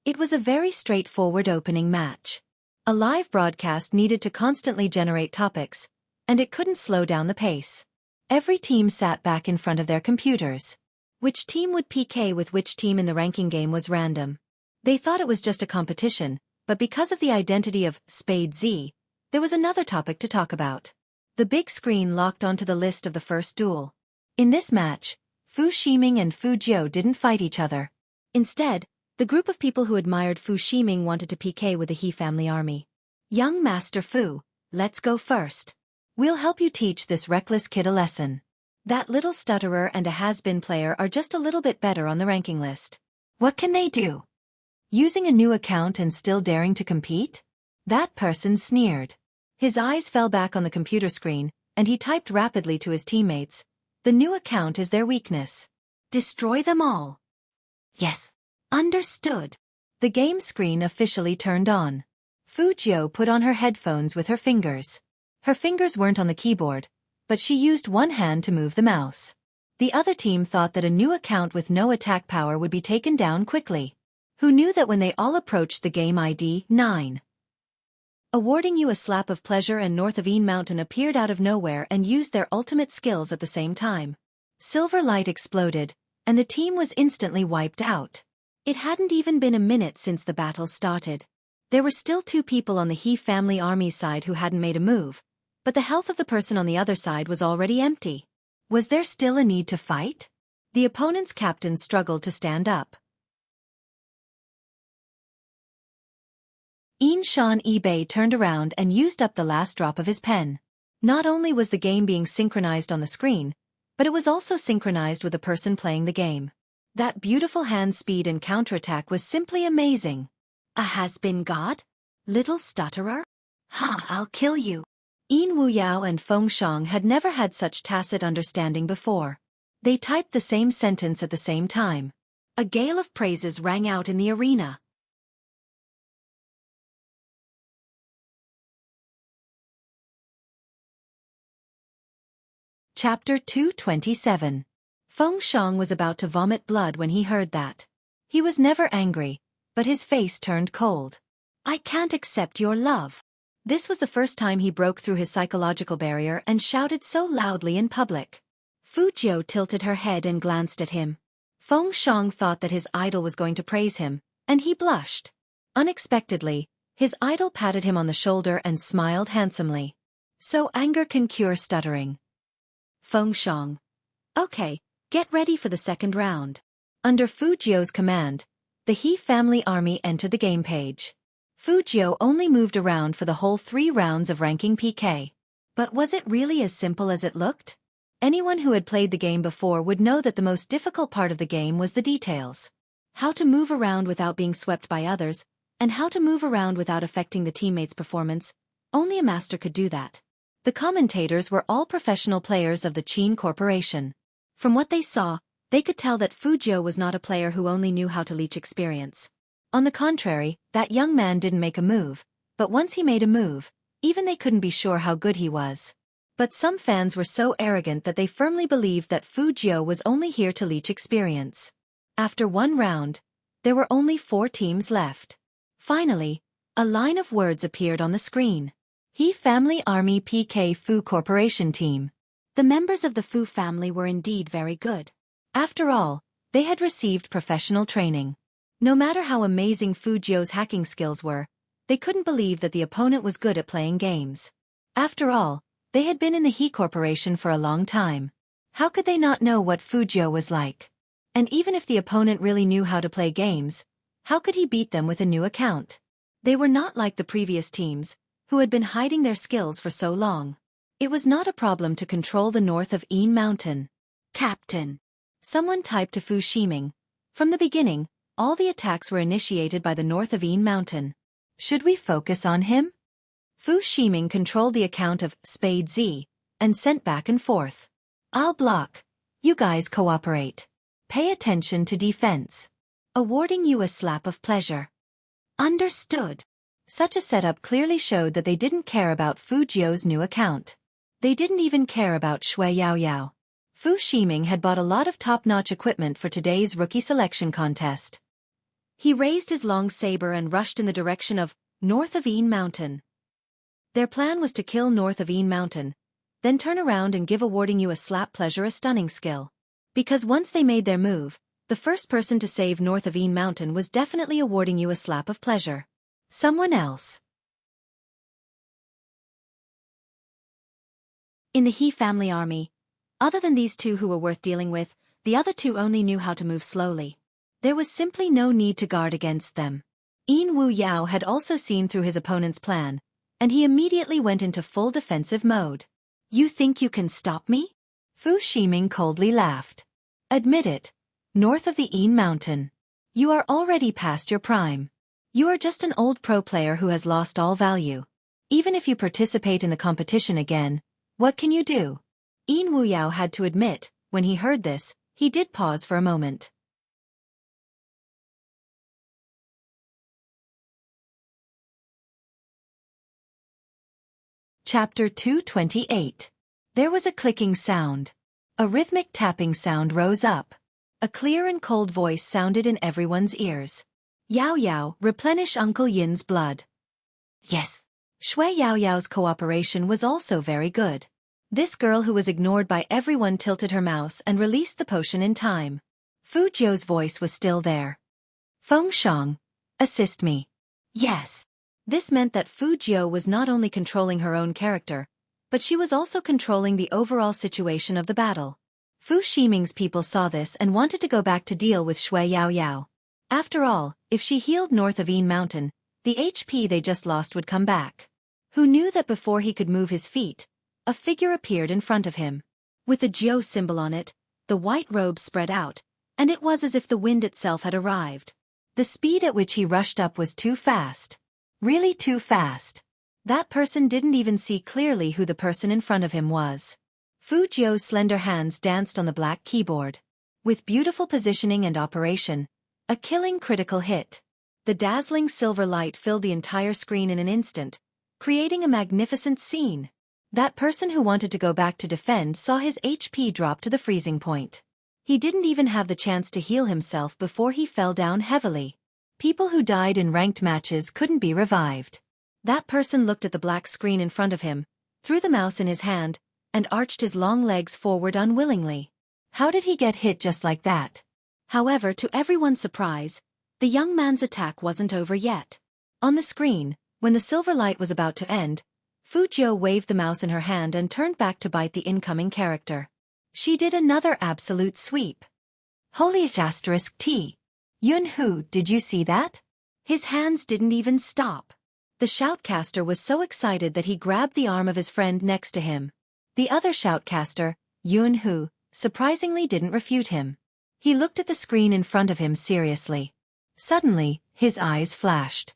It was a very straightforward opening match. A live broadcast needed to constantly generate topics, and it couldn't slow down the pace. Every team sat back in front of their computers. Which team would PK with which team in the ranking game was random. They thought it was just a competition, but because of the identity of Spade Z, there was another topic to talk about. The big screen locked onto the list of the first duel. In this match, Fu Ximing and Fu Jiao didn't fight each other. Instead, the group of people who admired Fu Ximing wanted to PK with the He family army. Young Master Fu, let's go first. We'll help you teach this reckless kid a lesson. That little stutterer and a has-been player are just a little bit better on the ranking list. What can they do? Using a new account and still daring to compete? That person sneered. His eyes fell back on the computer screen, and he typed rapidly to his teammates. The new account is their weakness. Destroy them all. Yes. Understood. The game screen officially turned on. Fu Jiao put on her headphones with her fingers. Her fingers weren't on the keyboard, but she used one hand to move the mouse. The other team thought that a new account with no attack power would be taken down quickly. Who knew that when they all approached the game ID 9? Awarding you a slap of pleasure and North of Een Mountain appeared out of nowhere and used their ultimate skills at the same time. Silver light exploded, and the team was instantly wiped out. It hadn't even been a minute since the battle started. There were still 2 people on the He family army's side who hadn't made a move, but the health of the person on the other side was already empty. Was there still a need to fight? The opponent's captain struggled to stand up. Shan Bei turned around and used up the last drop of his pen. Not only was the game being synchronized on the screen, but it was also synchronized with the person playing the game. That beautiful hand speed and counterattack was simply amazing. A has-been god? Little stutterer? Ha, I'll kill you. Wu Yao and Feng Shang had never had such tacit understanding before. They typed the same sentence at the same time. A gale of praises rang out in the arena. Chapter 227. Feng Shang was about to vomit blood when he heard that. He was never angry, but his face turned cold. I can't accept your love. This was the first time he broke through his psychological barrier and shouted so loudly in public. Fu Jiu tilted her head and glanced at him. Feng Shang thought that his idol was going to praise him, and he blushed. Unexpectedly, his idol patted him on the shoulder and smiled handsomely. So anger can cure stuttering. Feng Shang. Okay, get ready for the second round. Under Fu Jiu's command, the He family army entered the game page. Fu Jiu only moved around for the whole 3 rounds of ranking PK. But was it really as simple as it looked? Anyone who had played the game before would know that the most difficult part of the game was the details. How to move around without being swept by others, and how to move around without affecting the teammates' performance. Only a master could do that. The commentators were all professional players of the Qin Corporation. From what they saw, they could tell that Fu Jiu was not a player who only knew how to leech experience. On the contrary, that young man didn't make a move, but once he made a move, even they couldn't be sure how good he was. But some fans were so arrogant that they firmly believed that Fu Jiu was only here to leech experience. After 1 round, there were only 4 teams left. Finally, a line of words appeared on the screen. He Family Army PK Fu Corporation Team. The members of the Fu family were indeed very good. After all, they had received professional training. No matter how amazing Fu Jiu's hacking skills were, they couldn't believe that the opponent was good at playing games. After all, they had been in the He Corporation for a long time. How could they not know what Fu Jiu was like? And even if the opponent really knew how to play games, how could he beat them with a new account? They were not like the previous teams, who had been hiding their skills for so long. It was not a problem to control the north of Yin Mountain. Captain. Someone typed to Fu Shiming. From the beginning, all the attacks were initiated by the north of Yin Mountain. Should we focus on him? Fu Shiming controlled the account of Spade Z, and sent back and forth. I'll block. You guys cooperate. Pay attention to defense. Awarding you a slap of pleasure. Understood. Such a setup clearly showed that they didn't care about Fu Jiu's new account. They didn't even care about Shui Yao Yao. Fu Shiming had bought a lot of top-notch equipment for today's rookie selection contest. He raised his long saber and rushed in the direction of north of Yin Mountain. Their plan was to kill north of Yin Mountain, then turn around and give awarding you a slap pleasure a stunning skill. Because once they made their move, the first person to save north of Yin Mountain was definitely awarding you a slap of pleasure. Someone else. In the He family army, other than these 2 who were worth dealing with, the other 2 only knew how to move slowly. There was simply no need to guard against them. Wu Yao had also seen through his opponent's plan, and he immediately went into full defensive mode. You think you can stop me? Fu Shiming coldly laughed. Admit it. North of the Yin Mountain. You are already past your prime. You are just an old pro player who has lost all value. Even if you participate in the competition again, what can you do? Wu Yao had to admit, when he heard this, he did pause for a moment. Chapter 228. There was a clicking sound. A rhythmic tapping sound rose up. A clear and cold voice sounded in everyone's ears. Yao Yao, replenish Uncle Yin's blood. Yes. Shui Yao Yao's cooperation was also very good. This girl who was ignored by everyone tilted her mouse and released the potion in time. Fu Jiu's voice was still there. Feng Shang, assist me. Yes. This meant that Fu Jiu was not only controlling her own character, but she was also controlling the overall situation of the battle. Fu Shiming's people saw this and wanted to go back to deal with Shui Yao Yao. After all, if she healed north of Yin Mountain, The HP they just lost would come back. Who knew that before he could move his feet, a figure appeared in front of him. With the Jiu symbol on it, the white robes spread out, and it was as if the wind itself had arrived. The speed at which he rushed up was too fast. Really too fast. That person didn't even see clearly who the person in front of him was. Fu Jiu's slender hands danced on the black keyboard. With beautiful positioning and operation, a killing critical hit. The dazzling silver light filled the entire screen in an instant, creating a magnificent scene. That person who wanted to go back to defend saw his HP drop to the freezing point. He didn't even have the chance to heal himself before he fell down heavily. People who died in ranked matches couldn't be revived. That person looked at the black screen in front of him, threw the mouse in his hand, and arched his long legs forward unwillingly. How did he get hit just like that? However, to everyone's surprise, the young man's attack wasn't over yet. On the screen, when the silver light was about to end, Fu Jiu waved the mouse in her hand and turned back to bite the incoming character. She did another absolute sweep. Holy *T. Yun-Hu, did you see that? His hands didn't even stop. The shoutcaster was so excited that he grabbed the arm of his friend next to him. The other shoutcaster, Yun-Hu, surprisingly didn't refute him. He looked at the screen in front of him seriously. Suddenly, his eyes flashed.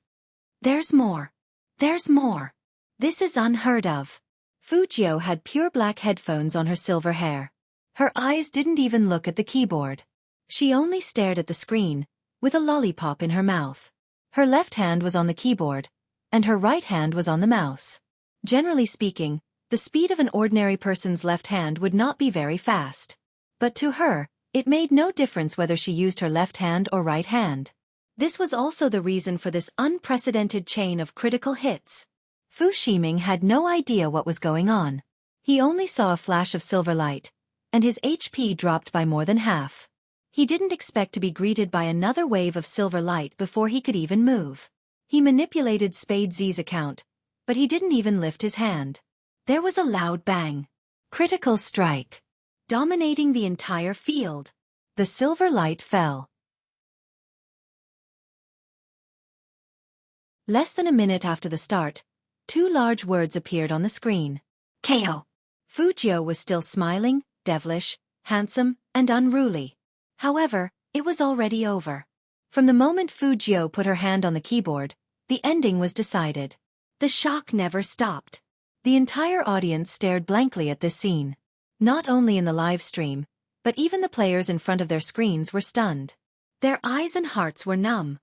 There's more. There's more. This is unheard of. Fu Jiu had pure black headphones on her silver hair. Her eyes didn't even look at the keyboard. She only stared at the screen, with a lollipop in her mouth. Her left hand was on the keyboard, and her right hand was on the mouse. Generally speaking, the speed of an ordinary person's left hand would not be very fast. But to her, it made no difference whether she used her left hand or right hand. This was also the reason for this unprecedented chain of critical hits. Fu Ximing had no idea what was going on. He only saw a flash of silver light, and his HP dropped by more than half. He didn't expect to be greeted by another wave of silver light before he could even move. He manipulated Spade Z's account, but he didn't even lift his hand. There was a loud bang. Critical strike. Dominating the entire field. The silver light fell. Less than a minute after the start, 2 large words appeared on the screen. KO. Fu Jiu was still smiling, devilish, handsome, and unruly. However, it was already over. From the moment Fu Jiu put her hand on the keyboard, the ending was decided. The shock never stopped. The entire audience stared blankly at this scene. Not only in the live stream, but even the players in front of their screens were stunned. Their eyes and hearts were numb.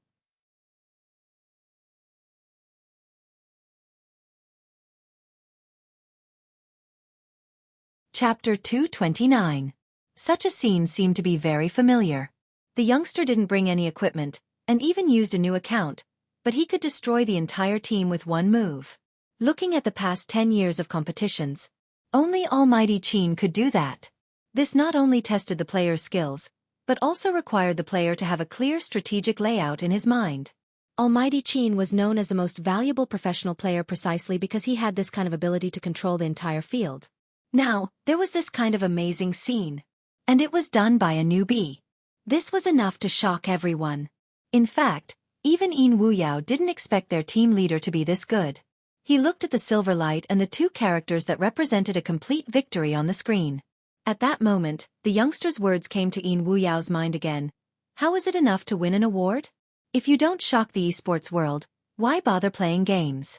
Chapter 229. Such a scene seemed to be very familiar. The youngster didn't bring any equipment, and even used a new account, but he could destroy the entire team with one move. Looking at the past 10 years of competitions, only Almighty Qin could do that. This not only tested the player's skills, but also required the player to have a clear strategic layout in his mind. Almighty Qin was known as the most valuable professional player precisely because he had this kind of ability to control the entire field. Now, there was this kind of amazing scene. And it was done by a newbie. This was enough to shock everyone. In fact, even Yin Wuyao didn't expect their team leader to be this good. He looked at the silver light and the 2 characters that represented a complete victory on the screen. At that moment, the youngster's words came to Yin Wuyao's mind again. How is it enough to win an award? If you don't shock the esports world, why bother playing games?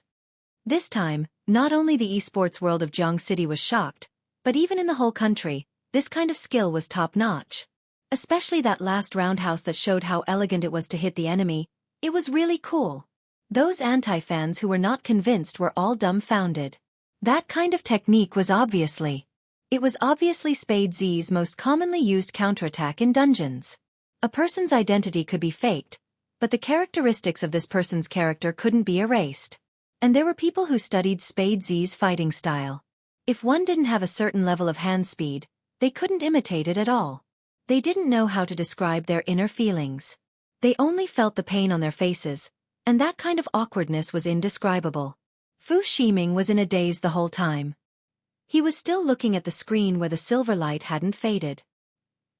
This time, not only the esports world of Jiang City was shocked, but even in the whole country, this kind of skill was top-notch. Especially that last roundhouse that showed how elegant it was to hit the enemy. It was really cool. Those anti-fans who were not convinced were all dumbfounded. That kind of technique was obviously Spade Z's most commonly used counterattack in dungeons. A person's identity could be faked, but the characteristics of this person's character couldn't be erased. And there were people who studied Spade Z's fighting style. If one didn't have a certain level of hand speed, they couldn't imitate it at all. They didn't know how to describe their inner feelings. They only felt the pain on their faces, and that kind of awkwardness was indescribable. Fu Ximing was in a daze the whole time. He was still looking at the screen where the silver light hadn't faded.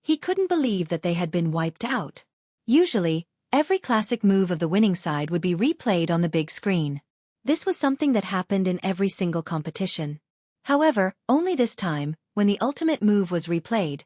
He couldn't believe that they had been wiped out. Usually, Every classic move of the winning side would be replayed on the big screen. This was something that happened in every single competition. However, only this time, when the ultimate move was replayed,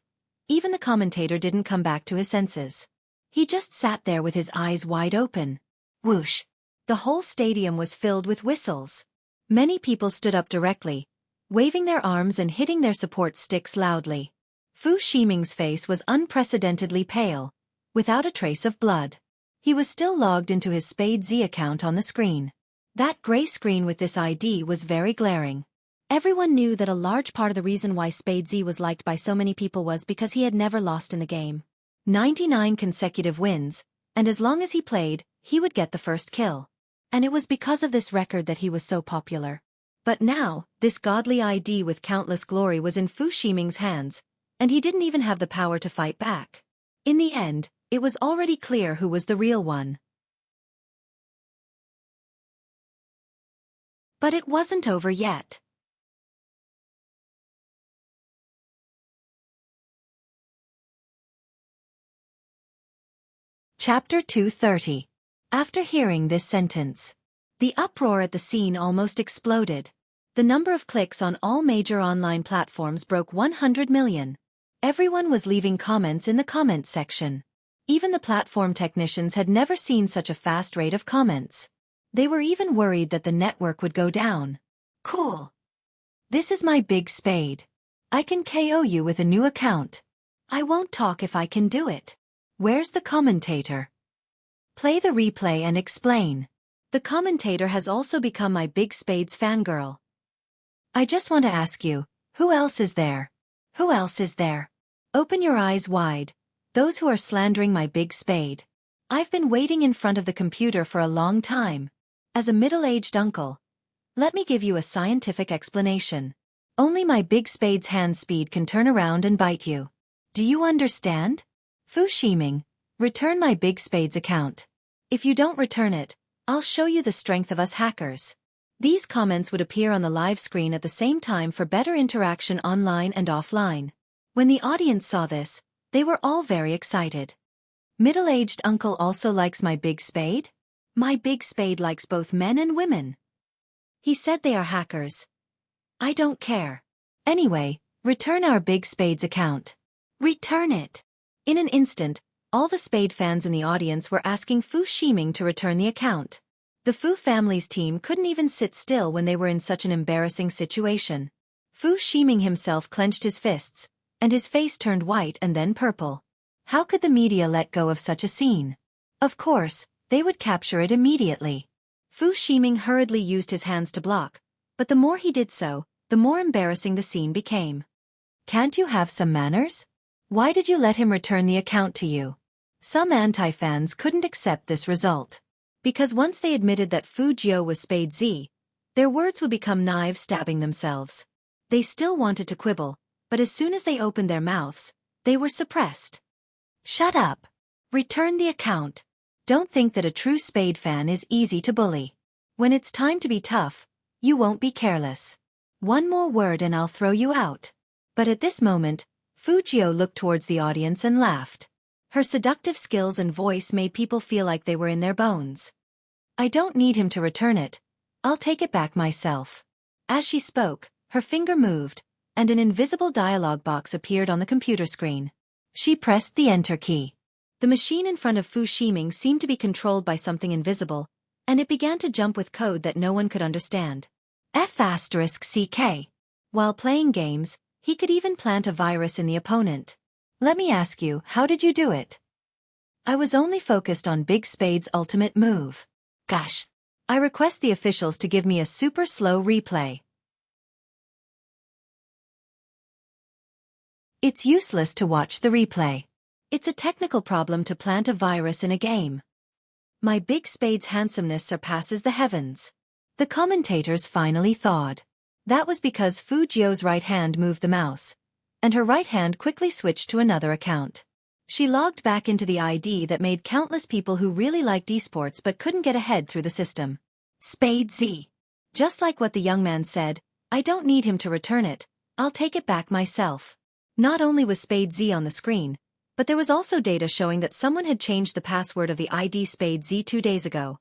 even the commentator didn't come back to his senses. He just sat there with his eyes wide open. Whoosh! The whole stadium was filled with whistles. Many people stood up directly, waving their arms and hitting their support sticks loudly. Fu Ximing's face was unprecedentedly pale, without a trace of blood. He was still logged into his Spade Z account on the screen. That gray screen with this ID was very glaring. Everyone knew that a large part of the reason why Spade Z was liked by so many people was because he had never lost in the game. 99 consecutive wins, and as long as he played, he would get the first kill. And it was because of this record that he was so popular. But now, this godly ID with countless glory was in Fu Ximing's hands, and he didn't even have the power to fight back. In the end, it was already clear who was the real one. But it wasn't over yet. Chapter 230. After hearing this sentence, the uproar at the scene almost exploded. The number of clicks on all major online platforms broke 100 million. Everyone was leaving comments in the comments section. Even the platform technicians had never seen such a fast rate of comments. They were even worried that the network would go down. Cool. This is my big spade. I can KO you with a new account. I won't talk if I can do it. Where's the commentator? Play the replay and explain. The commentator has also become my big spades fangirl. I just want to ask you, who else is there? Who else is there? Open your eyes wide, those who are slandering my big spade. I've been waiting in front of the computer for a long time. As a middle-aged uncle, let me give you a scientific explanation. Only my big spade's hand speed can turn around and bite you. Do you understand? Fu Ximing, return my big spade's account. If you don't return it, I'll show you the strength of us hackers. These comments would appear on the live screen at the same time for better interaction online and offline. When the audience saw this, they were all very excited. Middle-aged uncle also likes my big spade? My big spade likes both men and women. He said they are hackers. I don't care. Anyway, return our big spade's account. Return it. In an instant, all the Spade fans in the audience were asking Fu Ximing to return the account. The Fu family's team couldn't even sit still when they were in such an embarrassing situation. Fu Ximing himself clenched his fists, and his face turned white and then purple. How could the media let go of such a scene? Of course, they would capture it immediately. Fu Ximing hurriedly used his hands to block, but the more he did so, the more embarrassing the scene became. Can't you have some manners? Why did you let him return the account to you? Some anti-fans couldn't accept this result. Because once they admitted that Fu Jiu was Spade Z, their words would become knives stabbing themselves. They still wanted to quibble, but as soon as they opened their mouths, they were suppressed. Shut up. Return the account. Don't think that a true Spade fan is easy to bully. When it's time to be tough, you won't be careless. One more word and I'll throw you out. But at this moment, Fu Jiu looked towards the audience and laughed. Her seductive skills and voice made people feel like they were in their bones. I don't need him to return it. I'll take it back myself. As she spoke, her finger moved, and an invisible dialog box appeared on the computer screen. She pressed the enter key. The machine in front of Fu Ximing seemed to be controlled by something invisible, and it began to jump with code that no one could understand. F***CK. While playing games, he could even plant a virus in the opponent. Let me ask you, how did you do it? I was only focused on Big Spade's ultimate move. Gosh. I request the officials to give me a super slow replay. It's useless to watch the replay. It's a technical problem to plant a virus in a game. My Big Spade's handsomeness surpasses the heavens. The commentators finally thawed. That was because Fu Jiu's right hand moved the mouse, and her right hand quickly switched to another account. She logged back into the ID that made countless people who really liked esports but couldn't get ahead through the system. Spade Z. Just like what the young man said, I don't need him to return it, I'll take it back myself. Not only was Spade Z on the screen, But there was also data showing that someone had changed the password of the ID Spade Z 2 days ago.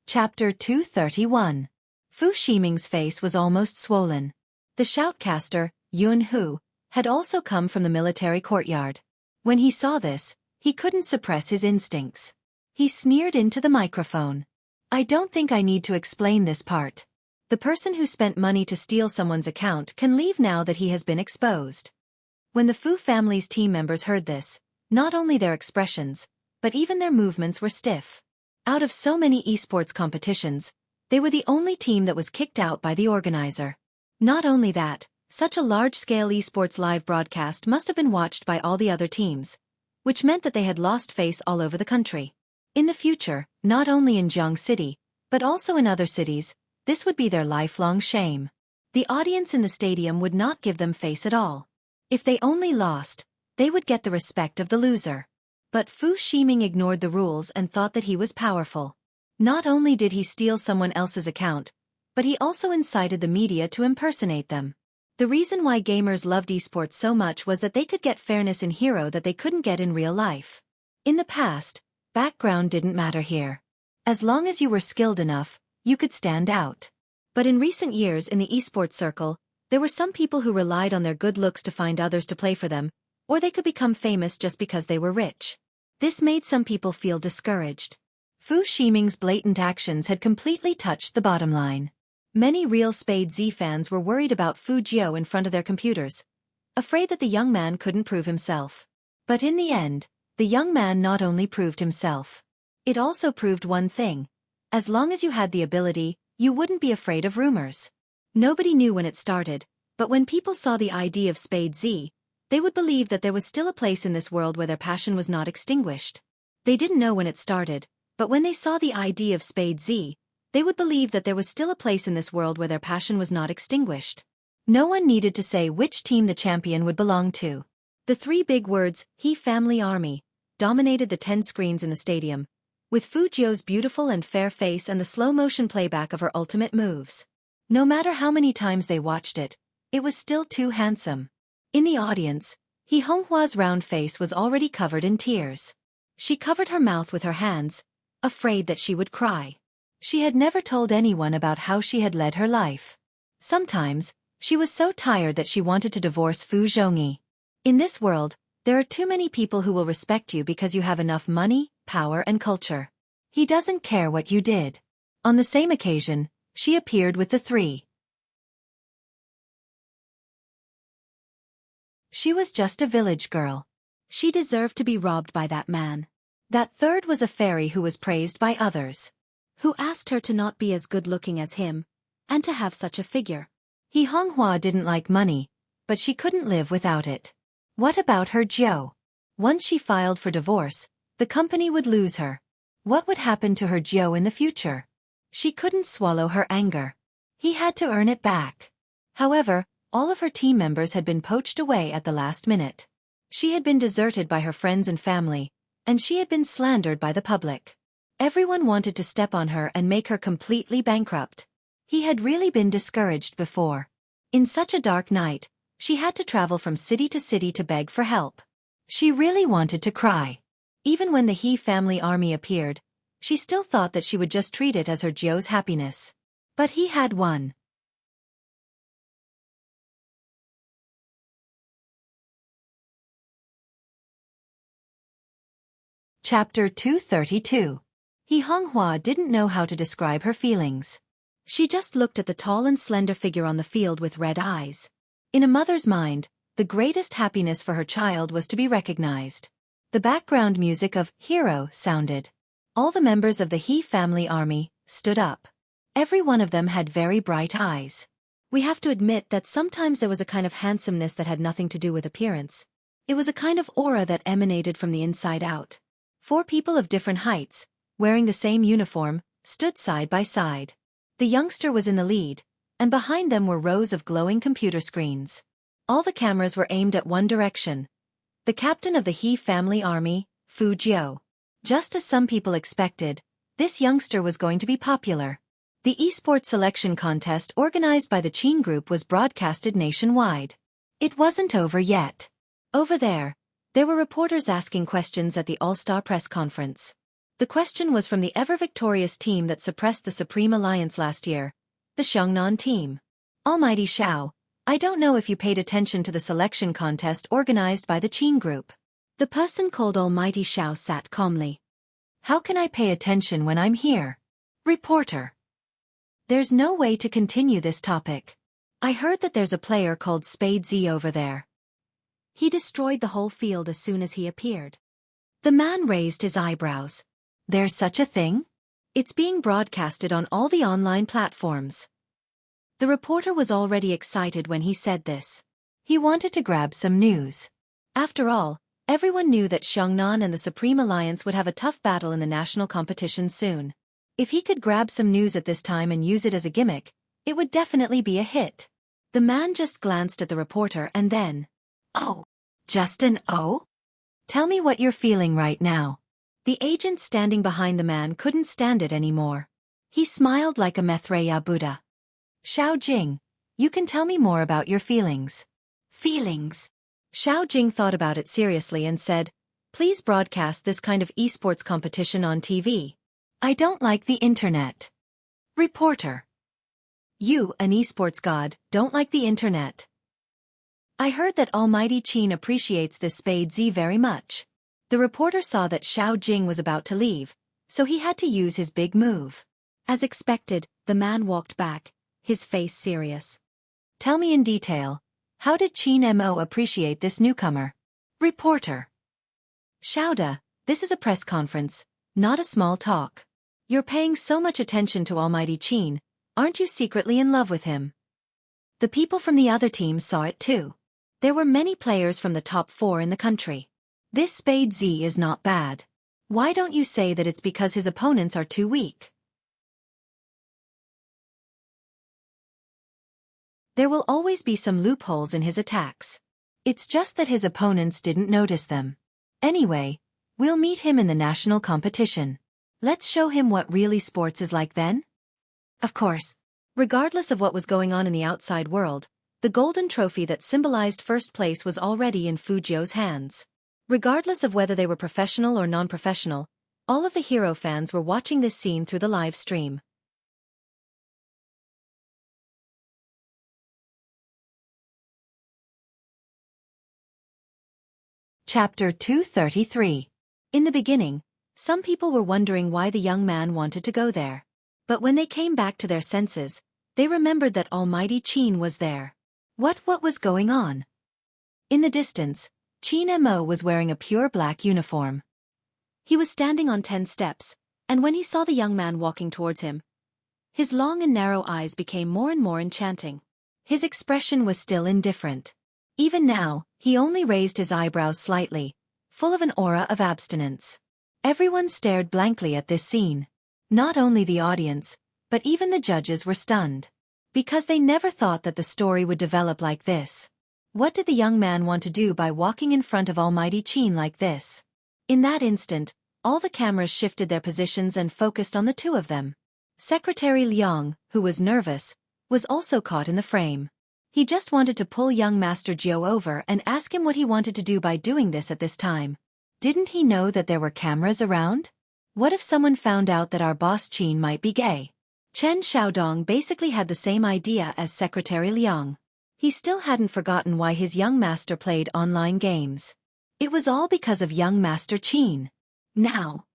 Chapter 231. Fu Ximing's face was almost swollen. The shoutcaster, Yun Hu, had also come from the military courtyard. When he saw this, he couldn't suppress his instincts. He sneered into the microphone. I don't think I need to explain this part. The person who spent money to steal someone's account can leave now that he has been exposed. When the Fu family's team members heard this, not only their expressions, but even their movements were stiff. Out of so many esports competitions, they were the only team that was kicked out by the organizer. Not only that, such a large-scale esports live broadcast must have been watched by all the other teams, which meant that they had lost face all over the country. In the future, not only in Jiang City, but also in other cities, this would be their lifelong shame. The audience in the stadium would not give them face at all. If they only lost, they would get the respect of the loser. But Fu Ximing ignored the rules and thought that he was powerful. Not only did he steal someone else's account, but he also incited the media to impersonate them. The reason why gamers loved esports so much was that they could get fairness in Hero that they couldn't get in real life. In the past, background didn't matter here. As long as you were skilled enough, you could stand out. But in recent years in the esports circle, there were some people who relied on their good looks to find others to play for them, or they could become famous just because they were rich. This made some people feel discouraged. Fu Ximing's blatant actions had completely touched the bottom line. Many real Spade Z fans were worried about Fu Jiao in front of their computers, afraid that the young man couldn't prove himself. But in the end, the young man not only proved himself. It also proved one thing. As long as you had the ability, you wouldn't be afraid of rumors. Nobody knew when it started, but when people saw the ID of Spade Z, they would believe that there was still a place in this world where their passion was not extinguished. They didn't know when it started, but when they saw the ID of Spade Z, they would believe that there was still a place in this world where their passion was not extinguished. No one needed to say which team the champion would belong to. The three big words, He Family Army, dominated the 10 screens in the stadium, with Fu Jiao's beautiful and fair face and the slow-motion playback of her ultimate moves. No matter how many times they watched it, it was still too handsome. In the audience, He Honghua's round face was already covered in tears. She covered her mouth with her hands, afraid that she would cry. She had never told anyone about how she had led her life. Sometimes, she was so tired that she wanted to divorce Fu Zhongyi. In this world, there are too many people who will respect you because you have enough money, power and culture. He doesn't care what you did. On the same occasion, she appeared with the three. She was just a village girl. She deserved to be robbed by that man. That third was a fairy who was praised by others, who asked her to not be as good-looking as him, and to have such a figure. He Honghua didn't like money, but she couldn't live without it. What about her Jiao? Once she filed for divorce, the company would lose her. What would happen to her Jiao in the future? She couldn't swallow her anger. He had to earn it back. However, all of her team members had been poached away at the last minute. She had been deserted by her friends and family, and she had been slandered by the public. Everyone wanted to step on her and make her completely bankrupt. He had really been discouraged before. In such a dark night, she had to travel from city to city to beg for help. She really wanted to cry. Even when the He family army appeared, she still thought that she would just treat it as her Jiao's happiness. But he had won. Chapter 232. He Honghua didn't know how to describe her feelings. She just looked at the tall and slender figure on the field with red eyes. In a mother's mind, the greatest happiness for her child was to be recognized. The background music of Hero sounded. All the members of the He family army stood up. Every one of them had very bright eyes. We have to admit that sometimes there was a kind of handsomeness that had nothing to do with appearance. It was a kind of aura that emanated from the inside out. 4 people of different heights, wearing the same uniform, stood side by side. The youngster was in the lead, and behind them were rows of glowing computer screens. All the cameras were aimed at one direction. The captain of the He family army, Fu Jiao. Just as some people expected, this youngster was going to be popular. The esports selection contest organized by the Qin Group was broadcasted nationwide. It wasn't over yet. Over there were reporters asking questions at the All-Star press conference. The question was from the ever-victorious team that suppressed the Supreme Alliance last year, the Xiongnan team. Almighty Xiao, I don't know if you paid attention to the selection contest organized by the Qin Group. The person called Almighty Xiao sat calmly. How can I pay attention when I'm here? Reporter. There's no way to continue this topic. I heard that there's a player called Spade Z over there. He destroyed the whole field as soon as he appeared. The man raised his eyebrows. There's such a thing? It's being broadcasted on all the online platforms. The reporter was already excited when he said this. He wanted to grab some news. After all, everyone knew that Xiongnan and the Supreme Alliance would have a tough battle in the national competition soon. If he could grab some news at this time and use it as a gimmick, it would definitely be a hit. The man just glanced at the reporter and then, "Oh, just an O? Tell me what you're feeling right now." The agent standing behind the man couldn't stand it anymore. He smiled like a Maitreya Buddha. "Xiao Jing, you can tell me more about your feelings." Feelings? Xiao Jing thought about it seriously and said, "Please broadcast this kind of esports competition on TV. I don't like the internet." Reporter. You, an esports god, don't like the internet. I heard that Almighty Qin appreciates this Spade Z very much. The reporter saw that Xiao Jing was about to leave, so he had to use his big move. As expected, the man walked back, his face serious. Tell me in detail, how did Qin Mo appreciate this newcomer? Reporter. Xiaoda, this is a press conference, not a small talk. You're paying so much attention to Almighty Qin, aren't you secretly in love with him? The people from the other teams saw it too. There were many players from the top 4 in the country. This Spade Z is not bad. Why don't you say that it's because his opponents are too weak? There will always be some loopholes in his attacks. It's just that his opponents didn't notice them. Anyway, we'll meet him in the national competition. Let's show him what really sports is like then. Of course, regardless of what was going on in the outside world, the golden trophy that symbolized first place was already in Fu Jiu's hands. Regardless of whether they were professional or non-professional, all of the hero fans were watching this scene through the live stream. Chapter 233. In the beginning, some people were wondering why the young man wanted to go there. But when they came back to their senses, they remembered that Almighty Qin was there. What was going on? In the distance, Qin Mo was wearing a pure black uniform. He was standing on 10 steps, and when he saw the young man walking towards him, his long and narrow eyes became more and more enchanting. His expression was still indifferent. Even now, he only raised his eyebrows slightly, full of an aura of abstinence. Everyone stared blankly at this scene. Not only the audience, but even the judges were stunned. Because they never thought that the story would develop like this. What did the young man want to do by walking in front of Almighty Qin like this? In that instant, all the cameras shifted their positions and focused on the two of them. Secretary Liang, who was nervous, was also caught in the frame. He just wanted to pull young Master Jiu over and ask him what he wanted to do by doing this at this time. Didn't he know that there were cameras around? What if someone found out that our boss Qin might be gay? Chen Xiaodong basically had the same idea as Secretary Liang. He still hadn't forgotten why his young master played online games. It was all because of young Master Qin. Now,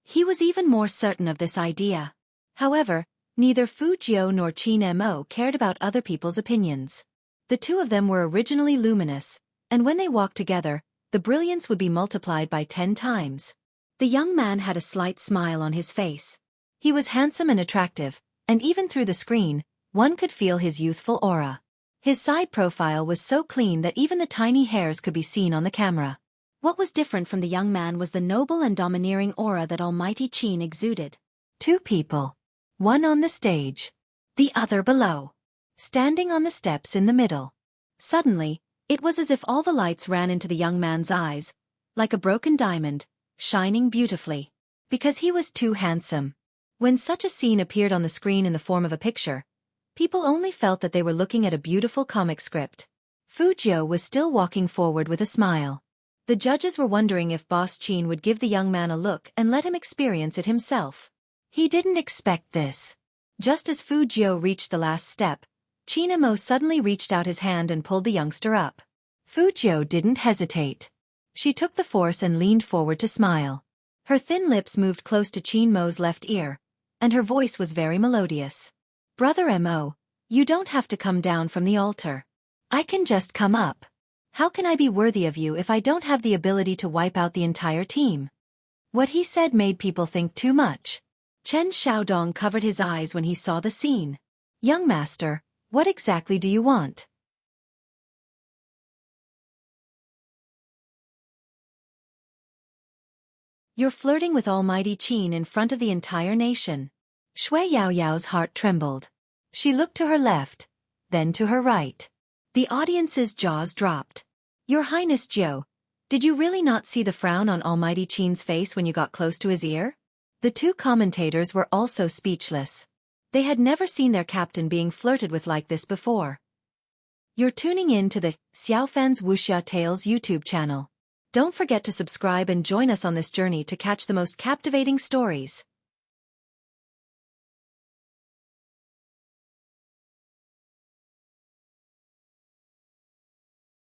he was even more certain of this idea. However, neither Fu Jiu nor Qin Mo cared about other people's opinions. The two of them were originally luminous, and when they walked together, the brilliance would be multiplied by 10 times. The young man had a slight smile on his face. He was handsome and attractive, and even through the screen, one could feel his youthful aura. His side profile was so clean that even the tiny hairs could be seen on the camera. What was different from the young man was the noble and domineering aura that Almighty Qin exuded. Two people. One on the stage. The other below. Standing on the steps in the middle. Suddenly, it was as if all the lights ran into the young man's eyes, like a broken diamond, shining beautifully. Because he was too handsome. When such a scene appeared on the screen in the form of a picture, people only felt that they were looking at a beautiful comic script. Fu Jiu was still walking forward with a smile. The judges were wondering if Boss Qin would give the young man a look and let him experience it himself. He didn't expect this. Just as Fu Jiu reached the last step, Qin Mo suddenly reached out his hand and pulled the youngster up. Fu Jiu didn't hesitate. She took the force and leaned forward to smile. Her thin lips moved close to Qin Mo's left ear, and her voice was very melodious. Brother Mo, you don't have to come down from the altar. I can just come up. How can I be worthy of you if I don't have the ability to wipe out the entire team? What he said made people think too much. Chen Xiaodong covered his eyes when he saw the scene. Young master, what exactly do you want? You're flirting with Almighty Qin in front of the entire nation. Shui Yaoyao's heart trembled. She looked to her left, then to her right. The audience's jaws dropped. Your Highness Jiu, did you really not see the frown on Almighty Qin's face when you got close to his ear? The two commentators were also speechless. They had never seen their captain being flirted with like this before. You're tuning in to the Xiaofan's Wuxia Tales YouTube channel. Don't forget to subscribe and join us on this journey to catch the most captivating stories.